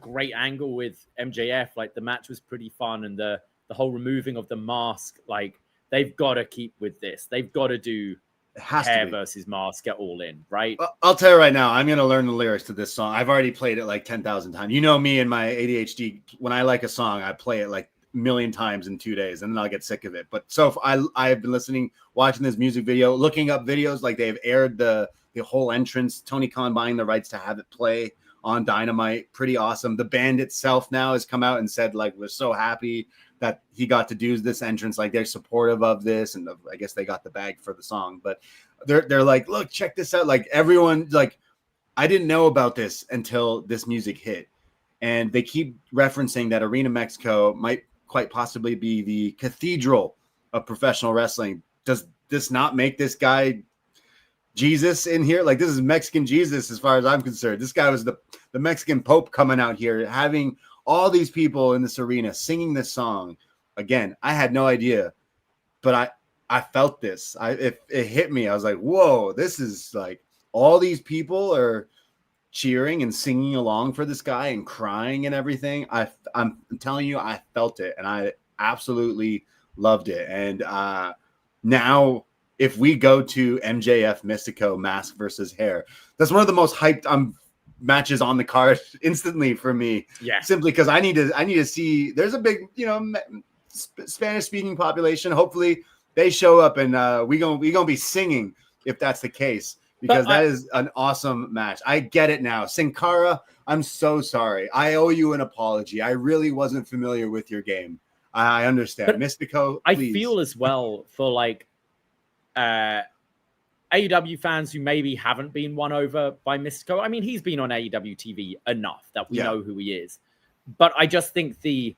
great angle with MJF. Like, the match was pretty fun, and the whole removing of the mask. Like, they've got to keep with this. They've got to do hair versus mask at All In, right? I'll tell you right now, I'm going to learn the lyrics to this song. I've already played it like 10,000 times. You know me and my ADHD. When I like a song, I play it like a million times in 2 days, and then I'll get sick of it. But so I've been listening, watching this music video, looking up videos. Like, they've aired the whole entrance. Tony Khan buying the rights to have it play on Dynamite. Pretty awesome. The band itself now has come out and said, like, we're so happy that he got to do this entrance. Like, they're supportive of this, and I guess they got the bag for the song. But they're like, look, check this out. Like, everyone, like, I didn't know about this until this music hit, and they keep referencing that Arena Mexico might quite possibly be the cathedral of professional wrestling. Does this not make this guy Jesus in here? Like, this is Mexican Jesus as far as I'm concerned. This guy was the Mexican Pope coming out here, having all these people in this arena singing this song. Again, I had no idea, but I felt this. It hit me. I was like, whoa, this is like, all these people are cheering and singing along for this guy and crying and everything. I'm telling you, I felt it, and I absolutely loved it. And now, if we go to MJF Mystico mask versus hair, that's one of the most hyped matches on the card instantly for me. Yeah, simply because I need to see. There's a big, Spanish speaking population. Hopefully they show up, and we gonna be singing if that's the case, because that is an awesome match. I get it now. Sin Cara, I'm so sorry. I owe you an apology. I really wasn't familiar with your game. I understand. But Mystico, please. I feel as well for like AEW fans who maybe haven't been won over by Mystico. I mean, he's been on AEW TV enough that we know who he is. But I just think the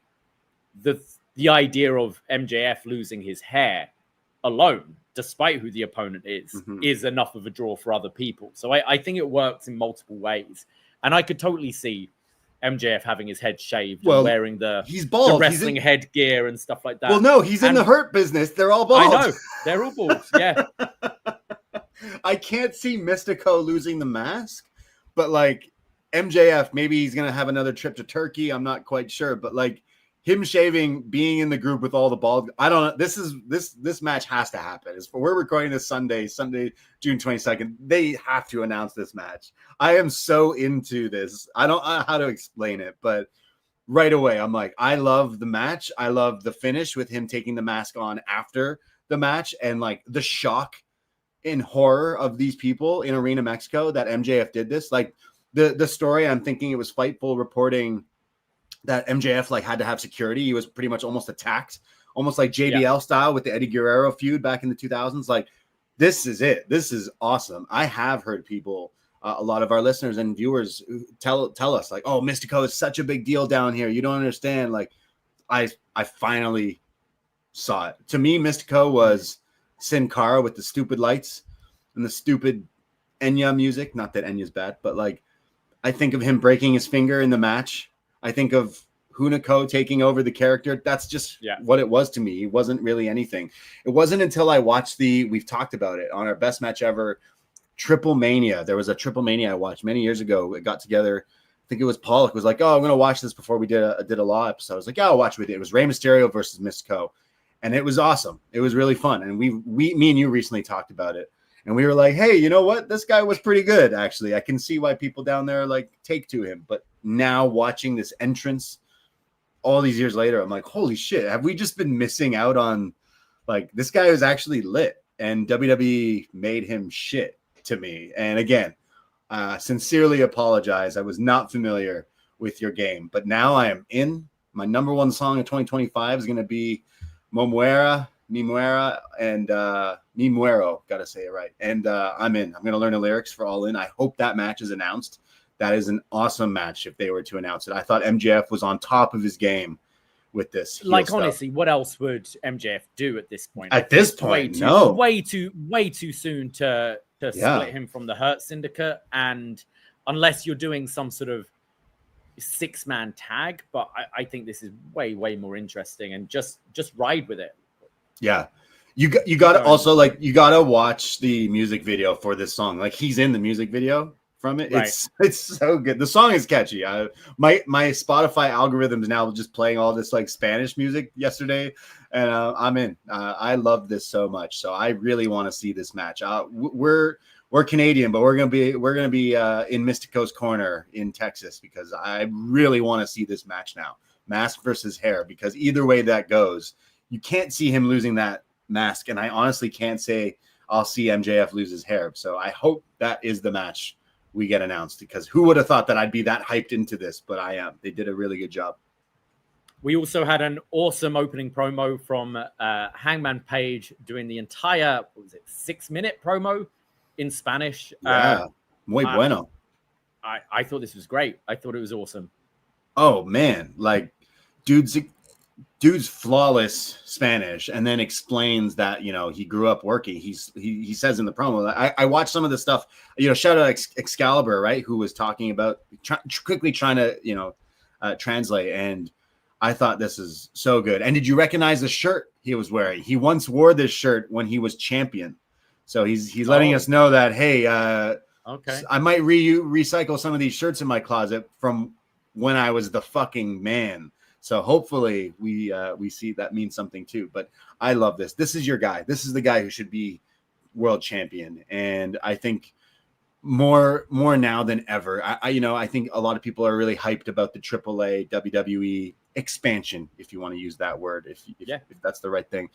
idea of MJF losing his hair alone, despite who the opponent is enough of a draw for other people. So I think it works in multiple ways. And I could totally see MJF having his head shaved and wearing the wrestling headgear and stuff like that. Well, no, he's in the hurt business. They're all bald. I know. They're all bald, yeah. I can't see Mystico losing the mask, but like MJF, maybe he's going to have another trip to Turkey. I'm not quite sure, but like him shaving, being in the group with all the bald, I don't know. This match has to happen. We're recording this Sunday, June 22nd. They have to announce this match. I am so into this. I don't know how to explain it, but right away, I'm like, I love the match. I love the finish with him taking the mask on after the match, and like the shock and horror of these people in Arena Mexico that MJF did this. Like the story, I'm thinking it was Fightful reporting that MJF like had to have security. He was pretty much almost attacked, almost like JBL style with the Eddie Guerrero feud back in the 2000s. Like, this is it. This is awesome. I have heard people, a lot of our listeners and viewers tell us like, oh, Mystico is such a big deal down here. You don't understand. Like, I finally saw it. To me, Mystico was Sin Cara with the stupid lights and the stupid Enya music. Not that Enya's bad, but like, I think of him breaking his finger in the match. I think of Hunico taking over the character. That's just what it was to me. It wasn't really anything. It wasn't until I watched we've talked about it on our Best Match Ever, Triple Mania. There was a Triple Mania I watched many years ago. It got together. I think it was Pollock was like, oh, I'm going to watch this before we did a Law episode. I was like, yeah, I'll watch it with you. It was Rey Mysterio versus Mystico. And it was awesome. It was really fun. And me and you recently talked about it. And we were like, hey, you know what? This guy was pretty good, actually. I can see why people down there like take to him. But now watching this entrance all these years later, I'm like, holy shit, have we just been missing out on, like, this guy is actually lit, and WWE made him shit to me. And again, sincerely apologize. I was not familiar with your game, but now I am in. My number one song of 2025 is going to be Mi Muero, and Mi Muero, got to say it right. And I'm in. I'm going to learn the lyrics for All In. I hope that match is announced. That is an awesome match if they were to announce it. I thought MJF was on top of his game with this. Like, honestly, what else would MJF do at this point? At this point, way too soon to split him from the Hurt Syndicate. And unless you're doing some sort of 6-man tag, but I think this is way more interesting, and just ride with it. Yeah. You got to also, like, you got to watch the music video for this song. Like, he's in the music video from it. Right. It's so good. The song is catchy. My Spotify algorithm is now just playing all this like Spanish music yesterday, and I'm in. I love this so much. So I really want to see this match. We're Canadian, but we're gonna be in Mystico's corner in Texas, because I really want to see this match now. Mask versus hair, because either way that goes, you can't see him losing that mask, and I honestly can't say I'll see MJF lose his hair. So I hope that is the match we get announced, because who would have thought that I'd be that hyped into this? But I am. They did a really good job. We also had an awesome opening promo from Hangman Page doing the entire 6-minute promo in Spanish. Yeah, muy bueno. I thought this was great. I thought it was awesome. Oh man, like dude's flawless Spanish, and then explains that, you know, he grew up working. He says in the promo, I watched some of the stuff, you know, shout out Excalibur, right, who was talking about quickly trying to, you know, translate, and I thought this is so good. And did you recognize the shirt he was wearing? He once wore this shirt when he was champion, so he's letting us know that, hey, okay, I might recycle some of these shirts in my closet from when I was the fucking man. So hopefully we see that means something too. But I love this. This is your guy. This is the guy who should be world champion. And I think more now than ever. I think a lot of people are really hyped about the AAA WWE expansion, if you want to use that word, if that's the right thing.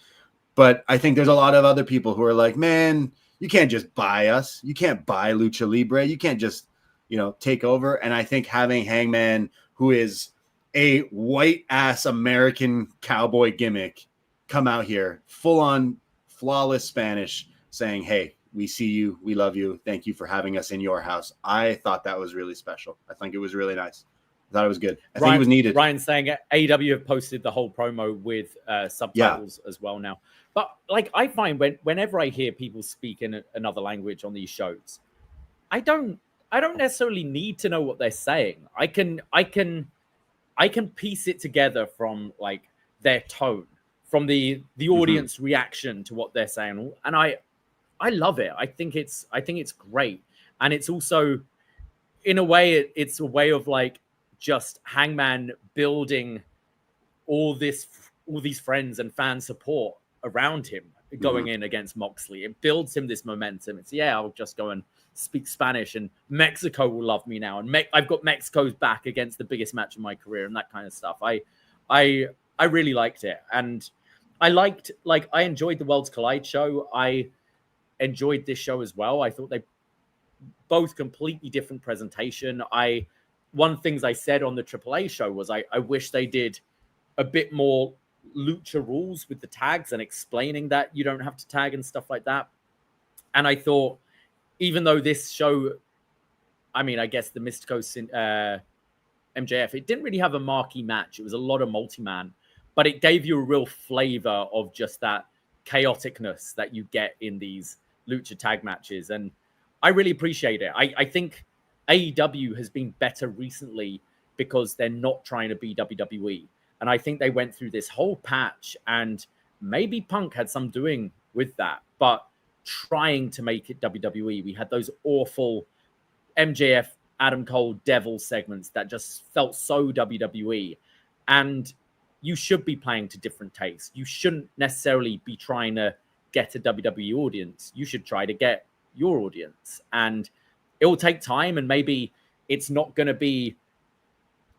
But I think there's a lot of other people who are like, man, you can't just buy us. You can't buy Lucha Libre. You can't just, you know, take over. And I think having Hangman, who is a white ass American cowboy gimmick, come out here full on flawless Spanish saying, hey, we see you, we love you, thank you for having us in your house. I thought that was really special. I think it was really nice. I thought it was good. I think it was needed. Ryan's saying AEW have posted the whole promo with subtitles as well now. But like, I find whenever I hear people speak in another language on these shows, I don't necessarily need to know what they're saying. I can piece it together from like their tone, from the audience reaction to what they're saying, and I love it. I think it's great, and it's also, in a way, it's a way of like just Hangman building all these friends and fan support around him going in against Moxley. It builds him this momentum. It's I'll just go and speak Spanish, and Mexico will love me now, and I've got Mexico's back against the biggest match of my career, and that kind of stuff. I really liked it, and I enjoyed the Worlds Collide show. I enjoyed this show as well. I thought they both completely different presentation. One things I said on the AAA show was I wish they did a bit more lucha rules with the tags and explaining that you don't have to tag and stuff like that. And I thought, even though this show, I mean, I guess the Mystico MJF, it didn't really have a marquee match. It was a lot of multi-man, but it gave you a real flavor of just that chaoticness that you get in these lucha tag matches. And I really appreciate it. I think AEW has been better recently because they're not trying to be WWE. And I think they went through this whole patch, and maybe Punk had some doing with that, but trying to make it WWE. We had those awful MJF, Adam Cole, Devil segments that just felt so WWE. And you should be playing to different tastes. You shouldn't necessarily be trying to get a WWE audience. You should try to get your audience. And it will take time, and maybe it's not going to be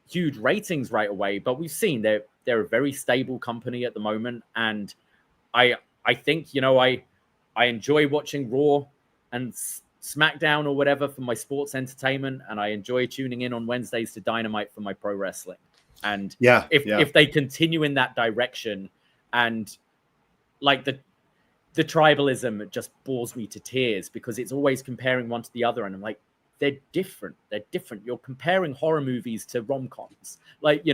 huge ratings right away, but we've seen they're a very stable company at the moment. And I think, I enjoy watching Raw and SmackDown or whatever for my sports entertainment, and I enjoy tuning in on Wednesdays to Dynamite for my pro wrestling. And if they continue in that direction, and like the tribalism just bores me to tears, because it's always comparing one to the other, and I'm like, they're different. You're comparing horror movies to rom-coms. Like,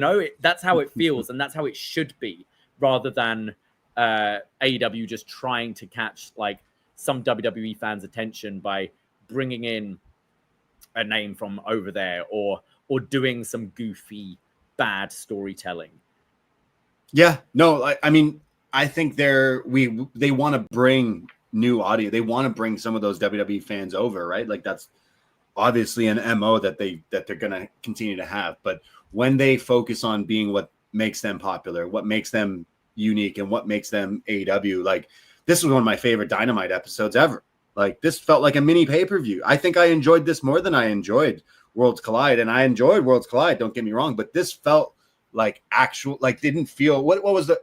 that's how it feels, and that's how it should be, rather than AEW just trying to catch like some WWE fans' attention by bringing in a name from over there, or or doing some goofy, bad storytelling. Yeah, no, I mean, I think they want to bring new audio. They want to bring some of those WWE fans over, right? Like that's obviously an MO that they're going to continue to have. But when they focus on being what makes them popular, what makes them unique, and what makes them AEW, like this was one of my favorite Dynamite episodes ever. Like this felt like a mini pay-per-view. I think I enjoyed this more than I enjoyed Worlds Collide, and I enjoyed Worlds Collide, don't get me wrong, but this felt like actual, like didn't feel what was the,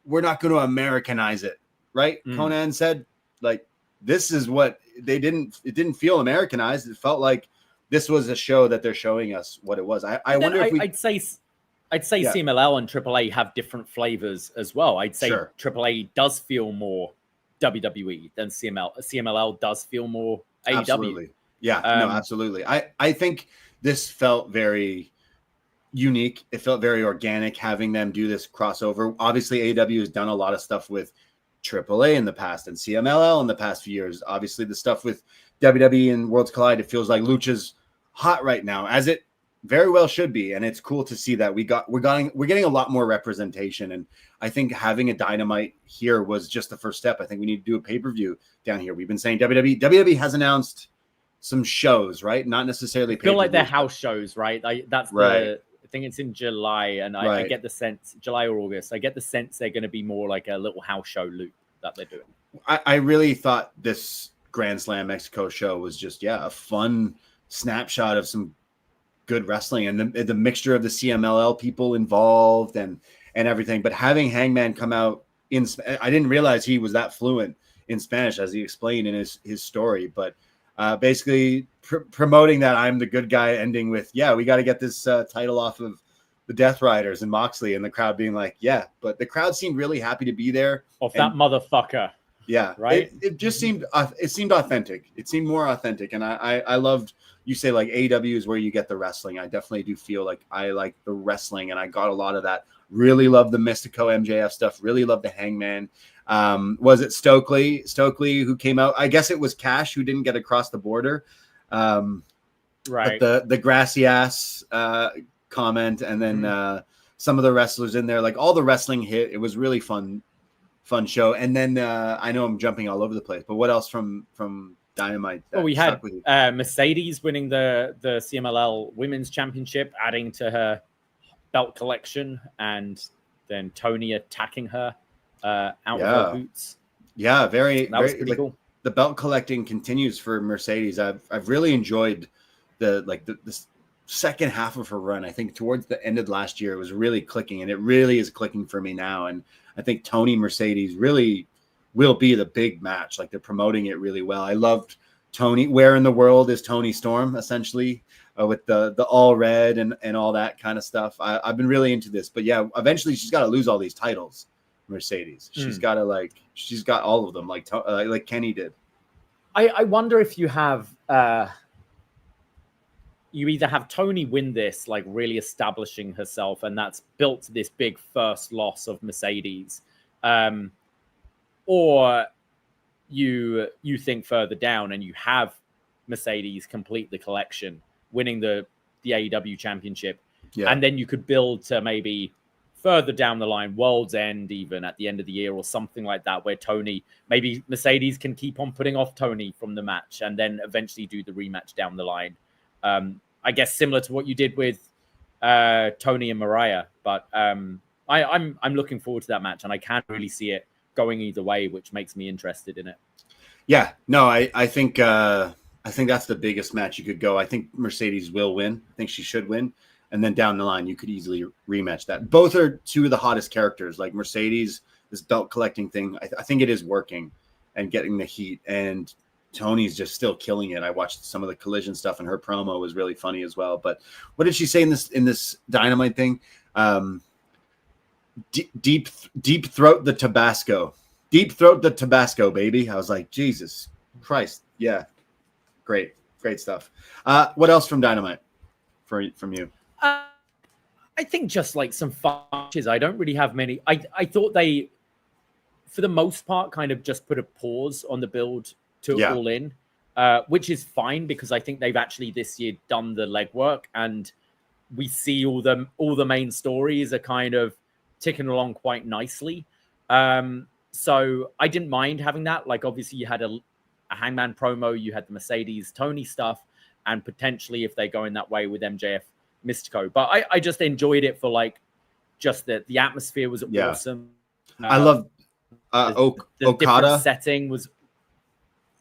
we're not going to Americanize it, right? Conan said, like, this is what it didn't feel Americanized. It felt like this was a show that they're showing us what it was. I wonder if I'd say CMLL and AAA have different flavors as well. I'd say AAA does feel more WWE than CMLL does feel more AEW. Absolutely. Yeah, no, absolutely. I think this felt very unique. It felt very organic having them do this crossover. Obviously, AEW has done a lot of stuff with AAA in the past and CMLL in the past few years. Obviously, the stuff with WWE and Worlds Collide, it feels like Lucha's hot right now, as it very well should be. And it's cool to see that we're getting a lot more representation. And I think having a Dynamite here was just the first step. I think we need to do a pay-per-view down here. We've been saying WWE has announced some shows, right? Not necessarily feel like they're house shows, right? That's right. I think it's in July, and I get the sense, July or August, I get the sense they're going to be more like a little house show loop that they're doing. I really thought this Grand Slam Mexico show was just, a fun snapshot of some good wrestling, and the mixture of the CMLL people involved and everything. But having Hangman come out I didn't realize he was that fluent in Spanish, as he explained in his story, but basically promoting that I'm the good guy, ending with, we got to get this title off of the Death Riders and Moxley, and the crowd being like, but the crowd seemed really happy to be there. That motherfucker. Yeah. Right. It just seemed authentic. It seemed more authentic. And I loved, you say like AEW is where you get the wrestling. I definitely do feel like I like the wrestling, and I got a lot of that. Really love the Mystico MJF stuff. Really love the Hangman. Was it Stokely who came out? I guess it was Cash who didn't get across the border. Right. But the grassy ass comment, and then some of the wrestlers in there, like all the wrestling hit. It was really fun show. And then I know I'm jumping all over the place, but what else from Dynamite? Well, we had Mercedes winning the CMLL Women's Championship, adding to her belt collection, and then Tony attacking her out of her boots. Yeah, that was pretty cool. The belt collecting continues for Mercedes. I've really enjoyed the second half of her run. I think towards the end of last year, it was really clicking, and it really is clicking for me now. And I think Tony Mercedes really will be the big match. Like, they're promoting it really well. I loved Tony. Where in the world is Tony Storm, essentially, with the all red and all that kind of stuff. I've been really into this, but eventually she's got to lose all these titles. Mercedes, she's got all of them, like Kenny did. I wonder if you have you either have Tony win this, like really establishing herself, and that's built this big first loss of Mercedes, or you think further down and you have Mercedes complete the collection, winning the AEW championship, and then you could build to maybe further down the line, World's End, even at the end of the year or something like that, where maybe Mercedes can keep on putting off Tony from the match and then eventually do the rematch down the line. I guess similar to what you did with Tony and Mariah, but I'm looking forward to that match, and I can't really see it going either way, which makes me interested in it. Yeah, no, I think that's the biggest match you could go. I think Mercedes will win. I think she should win. And then down the line, you could easily rematch that. Both are two of the hottest characters. Like Mercedes, this belt collecting thing, I think it is working and getting the heat. And Tony's just still killing it. I watched some of the Collision stuff, and her promo was really funny as well. But what did she say in this Dynamite thing? Deep throat the Tabasco. Deep throat the Tabasco, baby. I was like, Jesus Christ. Yeah. Great stuff. What else from Dynamite from you? I think just like some fun matches. I don't really have many. I thought they, for the most part, kind of just put a pause on the build to All In, which is fine because I think they've actually this year done the legwork, and we see all the main stories are kind of ticking along quite nicely. So I didn't mind having that. Like, obviously you had a Hangman promo, you had the Mercedes Tony stuff, and potentially if they go in that way with MJF Mystico. But I just enjoyed it for like just the atmosphere was awesome. I love the Okada different setting was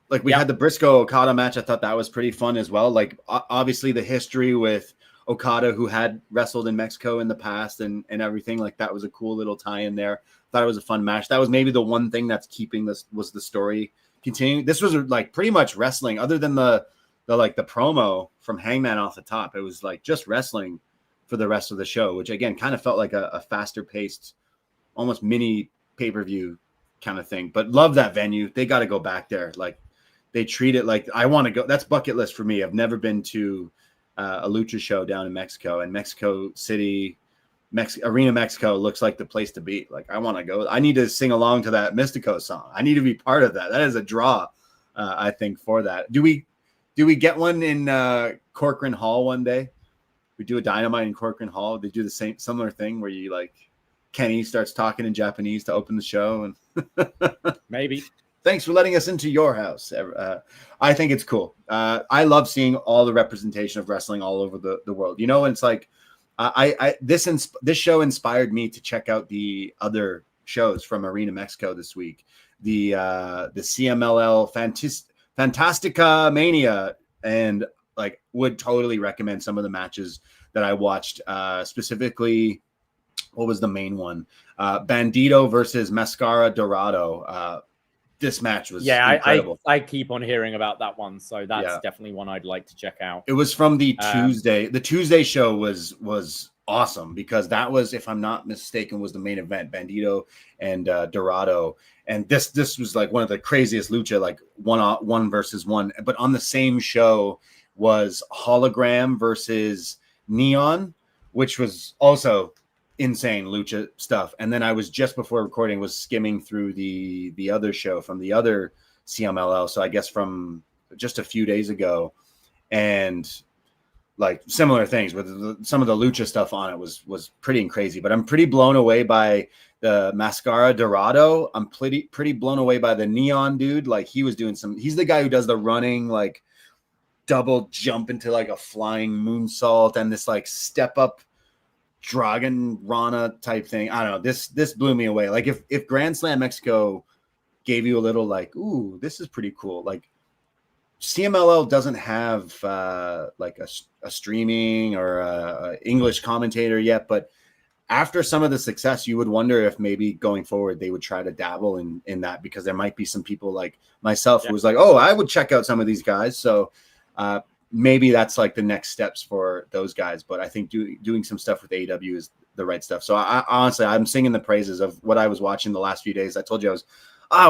like we had the Briscoe Okada match. I thought that was pretty fun as well. Like obviously the history with Okada, who had wrestled in Mexico in the past and everything, like that was a cool little tie in there. Thought it was a fun match. That was maybe the one thing that's keeping this was the story continuing. This was like pretty much wrestling, other than the promo from Hangman off the top. It was like just wrestling for the rest of the show, which again kind of felt like a faster paced, almost mini pay-per-view kind of thing. But love that venue. They got to go back there. Like they treat it like I want to go. That's bucket list for me. I've never been to a lucha show down in Mexico, and Mexico City, Arena Mexico looks like the place to be. Like I want to go. I need to sing along to that Mystico song. I need to be part of that. That is a draw, I think, for that. Do we get one in Corcoran Hall one day? We do a Dynamite in Corcoran Hall. They do the same similar thing where you like Kenny starts talking in Japanese to open the show, and maybe. Thanks for letting us into your house. I think it's cool. I love seeing all the representation of wrestling all over the world. You know, and it's like this show inspired me to check out the other shows from Arena Mexico this week. The CMLL FantasticaMania, and like would totally recommend some of the matches that I watched. Specifically, what was the main one? Bandito versus Mascara Dorado. This match was incredible. I keep on hearing about that one, so that's definitely one I'd like to check out. It was from the Tuesday. The Tuesday show was awesome because that was, if I'm not mistaken, was the main event. Bandito and Dorado, and this was like one of the craziest lucha, like one versus one. But on the same show was Hologram versus Neon, which was also insane lucha stuff. And then I was just before recording was skimming through the other show from the other CMLL, so I guess from just a few days ago, and like similar things with some of the lucha stuff on it was pretty crazy. But I'm pretty blown away by the Mascara Dorado. I'm pretty blown away by the Neon dude. Like he was doing he's the guy who does the running like double jump into like a flying moonsault and this like step up Dragon Rana type thing. I don't know. This blew me away. Like if Grand Slam Mexico gave you a little like, ooh, this is pretty cool. Like CMLL doesn't have like a streaming or a English commentator yet, but after some of the success, you would wonder if maybe going forward they would try to dabble in that, because there might be some people like myself who was like, oh, I would check out some of these guys. So maybe that's like the next steps for those guys. But I think doing some stuff with AEW is the right stuff. So I honestly, I'm singing the praises of what I was watching the last few days. I told you I was,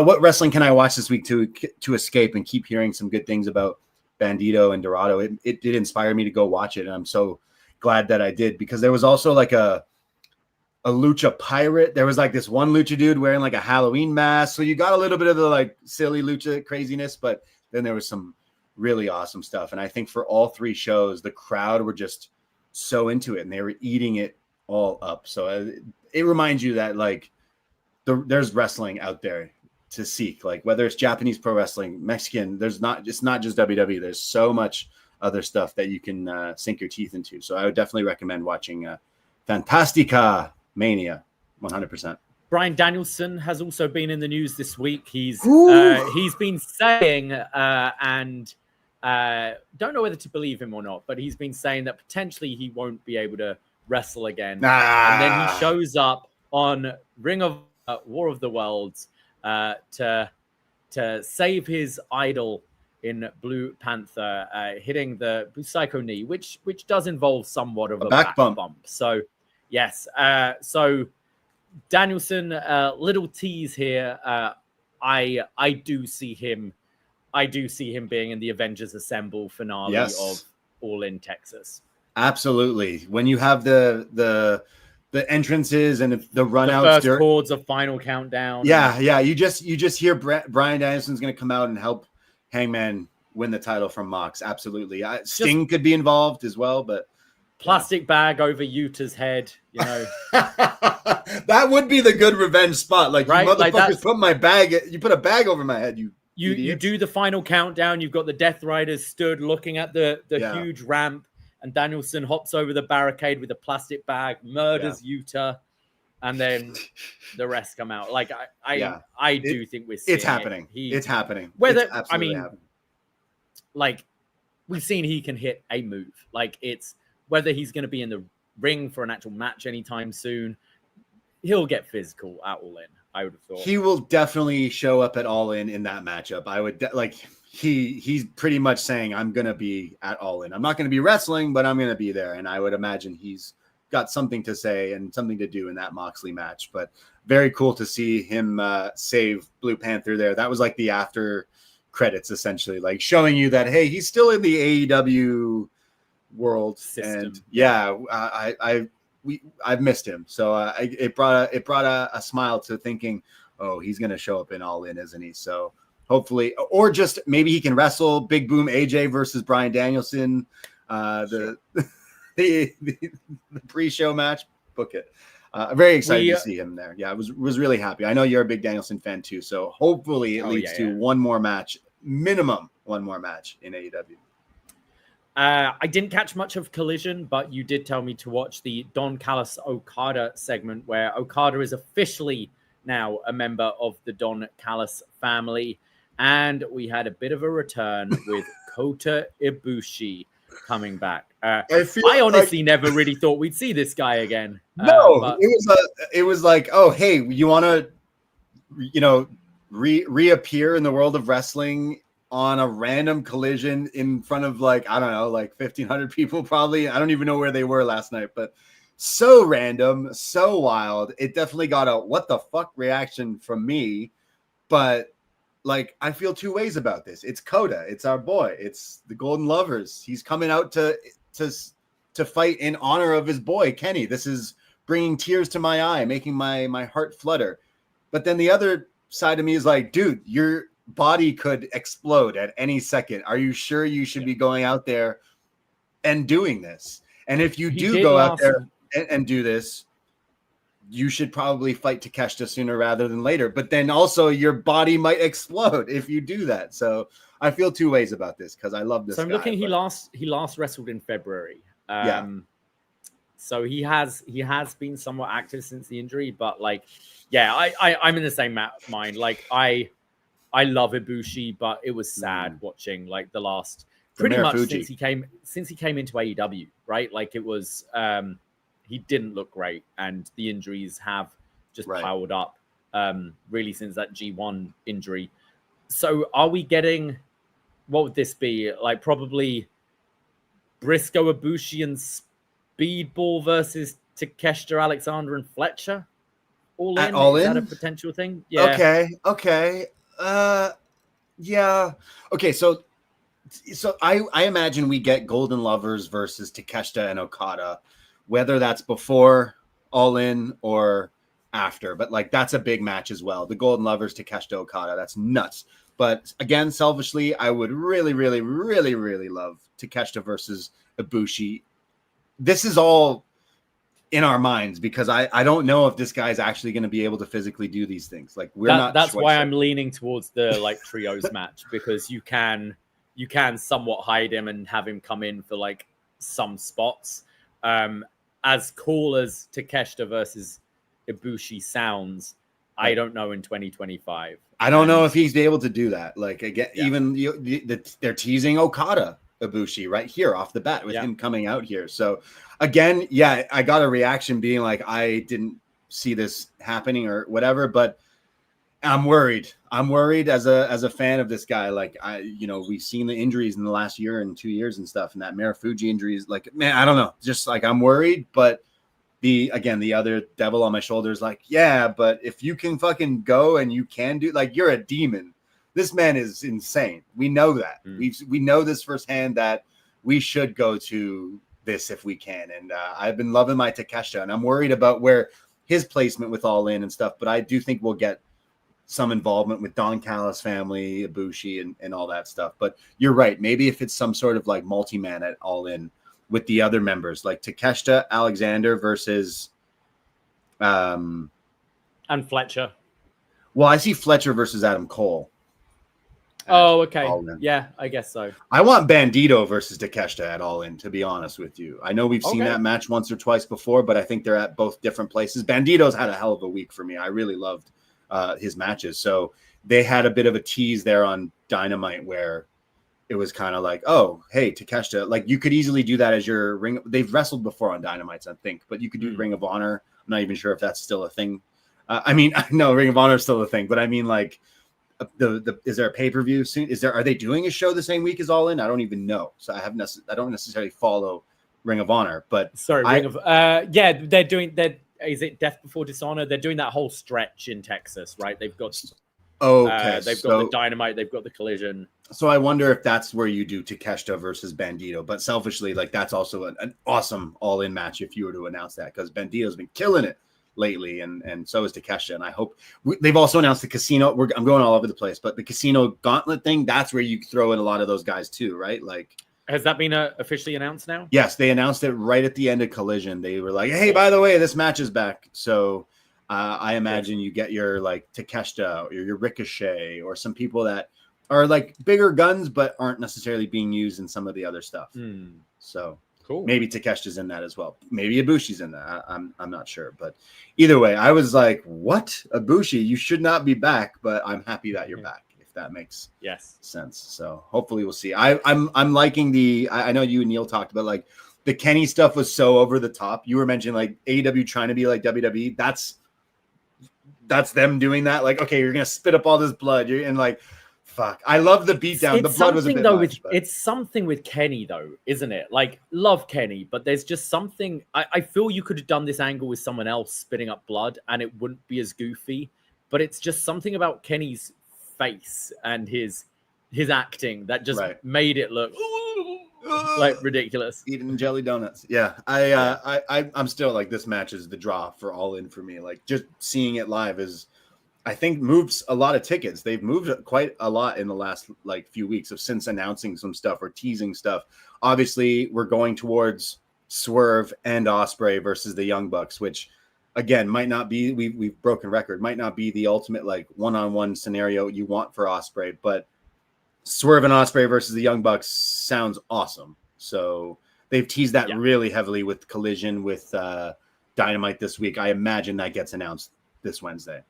what wrestling can I watch this week to escape, and keep hearing some good things about Bandito and Dorado. It did inspire me to go watch it. And I'm so glad that I did, because there was also like a lucha pirate. There was like this one lucha dude wearing like a Halloween mask. So you got a little bit of the like silly lucha craziness, but then there was some really awesome stuff. And I think for all three shows, the crowd were just so into it and they were eating it all up. So it reminds you that like there's wrestling out there to seek, like whether it's Japanese pro wrestling, Mexican, it's not just WWE. There's so much other stuff that you can sink your teeth into. So I would definitely recommend watching FantasticaMania 100%. Bryan Danielson has also been in the news this week. He's been saying, and don't know whether to believe him or not, but he's been saying that potentially he won't be able to wrestle again. And then he shows up on Ring of War of the Worlds to save his idol in Blue Panther, hitting the Psycho knee, which does involve somewhat of a back bump. So yes, so Danielson, little tease here. I do see him being in the Avengers Assemble finale of All in Texas. Absolutely. When you have the entrances and the runouts, first chords of Final Countdown. Yeah. You just hear Bryan Danielson's going to come out and help Hangman win the title from Mox. Absolutely. Sting could be involved as well, but plastic bag over Yuta's head, you know. That would be the good revenge spot. Like, right? You motherfuckers like put my bag, you put a bag over my head, you do the final countdown. You've got the Death Riders stood looking at the huge ramp, and Danielson hops over the barricade with a plastic bag, murders Yuta, and then the rest come out. Like I do think we're seeing it's happening. It's happening. Whether it's absolutely happening. Like we've seen he can hit a move. Like it's whether he's going to be in the ring for an actual match anytime soon. He'll get physical at All In. I would have thought he will definitely show up at All In that matchup. I would he's pretty much saying I'm going to be at All In. I'm not going to be wrestling, but I'm going to be there. And I would imagine he's got something to say and something to do in that Moxley match. But very cool to see him save Blue Panther there. That was like the after credits, essentially, like showing you that, hey, he's still in the AEW world system. And I've missed him, so it brought a smile to thinking, oh, he's gonna show up in All In, isn't he? So hopefully, or just maybe he can wrestle Big Boom AJ versus Bryan Danielson, the pre-show match. Book it. Very excited to see him there. Yeah, I was really happy. I know you're a big Danielson fan too, so hopefully it leads to one more match, minimum one more match in AEW. I didn't catch much of Collision, but you did tell me to watch the Don Callis Okada segment where Okada is officially now a member of the Don Callis family. And we had a bit of a return with Kota Ibushi coming back. I honestly never really thought we'd see this guy again. No, it was like, oh, hey, you want to, reappear in the world of wrestling on a random Collision in front of like 1,500 people probably. I don't even know where they were last night, but so random, so wild. It definitely got a what the fuck reaction from me, but like I feel two ways about this. It's Kota, it's our boy, it's the Golden Lovers. He's coming out to fight in honor of his boy Kenny. This is bringing tears to my eye, making my heart flutter. But then the other side of me is like, dude, your body could explode at any second. Are you sure you should be going out there and doing this? And if you do go out there and do this, you should probably fight Takeshita sooner rather than later. But then also your body might explode if you do that. So I feel two ways about this because I love this. So I'm looking. He last wrestled in February. So he has been somewhat active since the injury, but like, I'm in the same mind. Like I love Ibushi, but it was sad watching like the last pretty much since he came into AEW, right? Like it was he didn't look great, and the injuries have just piled up really since that G1 injury. So are we getting, what would this be? Like probably Briscoe, Ibushi, and Speedball versus Takeshita, Alexander, and Fletcher? All in? Is that a potential thing? Yeah. Okay. Yeah. Okay. So I imagine we get Golden Lovers versus Takeshita and Okada, whether that's before All In or after, but like that's a big match as well. The Golden Lovers, Takeshita, Okada, that's nuts. But again, selfishly, I would really, really, really, really love Takeshita versus Ibushi. This is all in our minds because I don't know if this guy's actually going to be able to physically do these things. Like that's why I'm leaning towards the like trios match, because you can somewhat hide him and have him come in for like some spots. As cool as Takeshita versus Ibushi sounds, I don't know in 2025. I don't know if he's able to do that. Like again, even they're teasing Okada Ibushi right here off the bat with him coming out here. So again, I got a reaction being like, I didn't see this happening or whatever, but I'm worried. I'm worried as a fan of this guy. Like we've seen the injuries in the last year and 2 years and stuff, and that Marufuji injury is like, man, I don't know. Just like I'm worried, but the other devil on my shoulder is like, yeah, but if you can fucking go and you can do, like, you're a demon. This man is insane. We know that. We know this firsthand that we should go to this if we can. And I've been loving my Takeshita, and I'm worried about where his placement with All In and stuff. But I do think we'll get some involvement with Don Callis family, Ibushi, and all that stuff. But you're right. Maybe if it's some sort of like multi-man at All In, with the other members, like Takeshita Alexander versus and Fletcher. Well, I see Fletcher versus Adam Cole. Oh, okay. Yeah, I guess so. I want Bandito versus Takeshita at All In, to be honest with you. I know we've seen that match once or twice before, but I think they're at both different places. Bandito's had a hell of a week for me. I really loved his matches. So they had a bit of a tease there on Dynamite where it was kind of like, oh, hey, Takeshita. Like, you could easily do that as your ring. They've wrestled before on Dynamites, I think, but you could do Ring of Honor. I'm not even sure if that's still a thing. I mean, I know Ring of Honor is still a thing, but I mean, like, is there a pay-per-view soon? Are they doing a show the same week as All In? I don't even know. So I don't necessarily follow Ring of Honor, but yeah, they're doing that. Is it Death Before Dishonor? They're doing that whole stretch in Texas, right? They've got they've got the Dynamite, they've got the Collision. So I wonder if that's where you do Takeshita versus Bandito. But selfishly, like, that's also an awesome All In match if you were to announce that, because Bandito's been killing it lately, and so is Takeshita. And I hope they've also announced the Casino. I'm going all over the place, but the Casino Gauntlet thing, that's where you throw in a lot of those guys too, right? Like, has that been officially announced now? Yes, they announced it right at the end of Collision. They were like, hey, by the way, this match is back. So I imagine you get your, like, Takeshita or your Ricochet or some people that are like bigger guns but aren't necessarily being used in some of the other stuff. So cool. Maybe Takeshita's in that as well. Maybe Ibushi's in that. I'm not sure. But either way, I was like, what? Ibushi, you should not be back, but I'm happy that you're back, if that makes sense. So hopefully we'll see. I'm liking I know you and Neil talked about, like, the Kenny stuff was so over the top. You were mentioning, like, AEW trying to be like WWE. That's them doing that. Like, okay, you're gonna spit up all this blood. And like, fuck. I love the beatdown. The blood was a bit much, it's something with Kenny, though, isn't it? Like, love Kenny, but there's just something. I feel you could have done this angle with someone else spitting up blood, and it wouldn't be as goofy. But it's just something about Kenny's face and his acting that just made it look like ridiculous. Eating jelly donuts. Yeah. I'm still like, this match is the draw for All In for me. Like, just seeing it live is, I think, moves a lot of tickets. They've moved quite a lot in the last, like, few weeks since announcing some stuff or teasing stuff. Obviously, we're going towards Swerve and Ospreay versus the Young Bucks, which, again, might not be, we've broken record, might not be the ultimate, like, one-on-one scenario you want for Ospreay, but Swerve and Ospreay versus the Young Bucks sounds awesome. So they've teased that really heavily with Collision, with Dynamite this week. I imagine that gets announced this Wednesday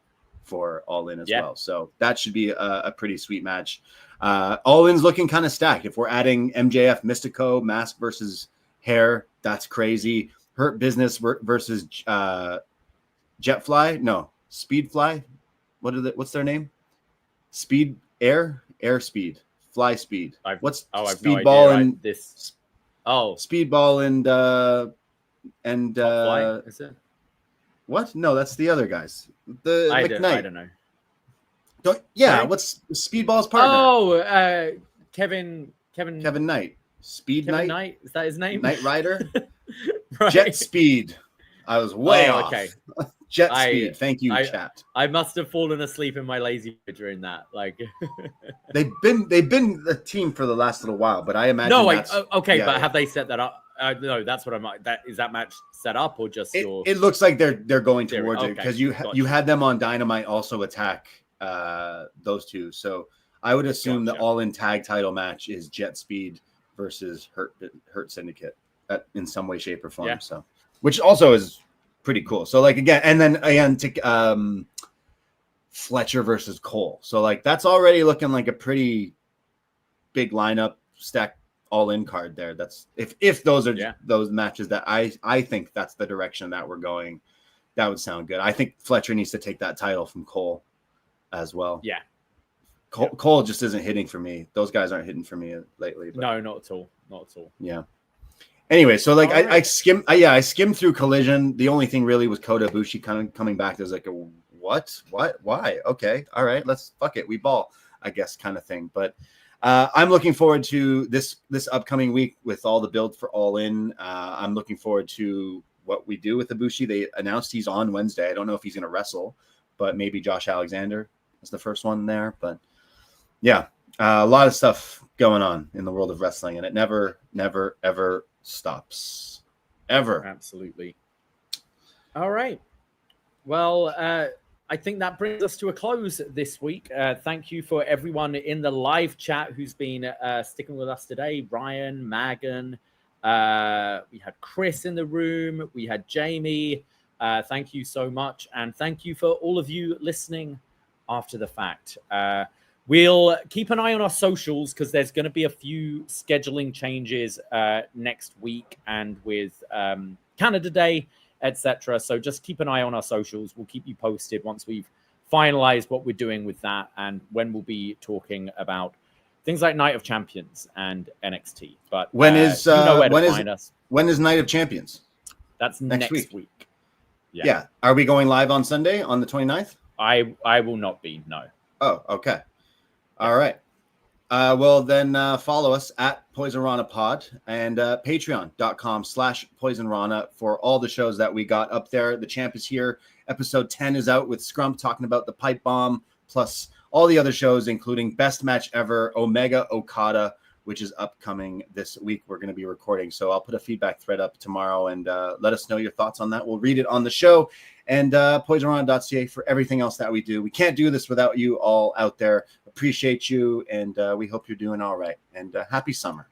for All In as well. So that should be a pretty sweet match. All In's looking kind of stacked. If we're adding MJF, Mystico, Mask versus Hair, that's crazy. Hurt Business versus Jetfly. No, Speedfly. What's their name? Airspeed. Fly Speed. What's Speedball and this? Speedball and Fly, is it? What? No, that's the other guys. I don't know. What's Speedball's partner? Oh, Kevin Knight. Knight. Is that his name? Knight Rider. Jet Speed. I was way off. Okay. Jet Speed. Thank you, chat. I must have fallen asleep in my lazy during that. Like, they've been a team for the last little while, but I imagine. But have they set that up? No, that's what I'm like. Is that match set up or just it looks like they're going towards it, because you had them on Dynamite also attack those two. So I would assume the All In tag title match is Jet Speed versus Hurt Syndicate in some way, shape, or form. Yeah. So, which also is pretty cool. So, like, again, Fletcher versus Cole. So, like, that's already looking like a pretty big lineup, stacked All In card there. That's if those are those matches that I think that's the direction that we're going. That would sound good. I think Fletcher needs to take that title from Cole as well. Yeah. Cole just isn't hitting for me. Those guys aren't hitting for me lately. But, no, not at all. Yeah. Anyway, so like I skimmed through Collision. The only thing really was Kota Ibushi kind of coming back. There's like a what, why? Okay, all right, let's fuck it, we ball, I guess, kind of thing. But I'm looking forward to this upcoming week with all the build for All In. I'm looking forward to what we do with Ibushi. They announced he's on Wednesday. I don't know if he's going to wrestle, but maybe Josh Alexander is the first one there. But yeah, a lot of stuff going on in the world of wrestling, and it never, ever stops ever. Absolutely. All right. Well, I think that brings us to a close this week. Thank you for everyone in the live chat who's been sticking with us today. Ryan, Megan, we had Chris in the room. We had Jamie. Thank you so much. And thank you for all of you listening after the fact. We'll keep an eye on our socials because there's going to be a few scheduling changes next week and with Canada Day, etc. So just keep an eye on our socials. We'll keep you posted once we've finalized what we're doing with that and when we'll be talking about things like Night of Champions and NXT. But when is you know where to find us. When is Night of Champions? That's next week. Yeah. Are we going live on Sunday on the 29th? I will not be, no. Oh, okay. All right. Well, then follow us at Poisonrana Pod and patreon.com/Poisonrana for all the shows that we got up there. The Champ is here. Episode 10 is out with Scrump talking about the Pipebomb, plus all the other shows, including Best Match Ever, Omega Okada, which is upcoming this week. We're going to be recording. So I'll put a feedback thread up tomorrow and let us know your thoughts on that. We'll read it on the show. And poisonrana.ca for everything else that we do. We can't do this without you all out there. Appreciate you, and we hope you're doing all right. And happy summer.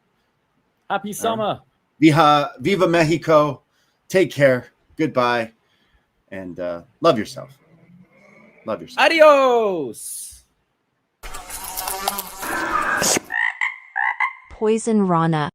Happy summer. Viva Mexico. Take care. Goodbye. And love yourself. Love yourself. Adios. Poisonrana.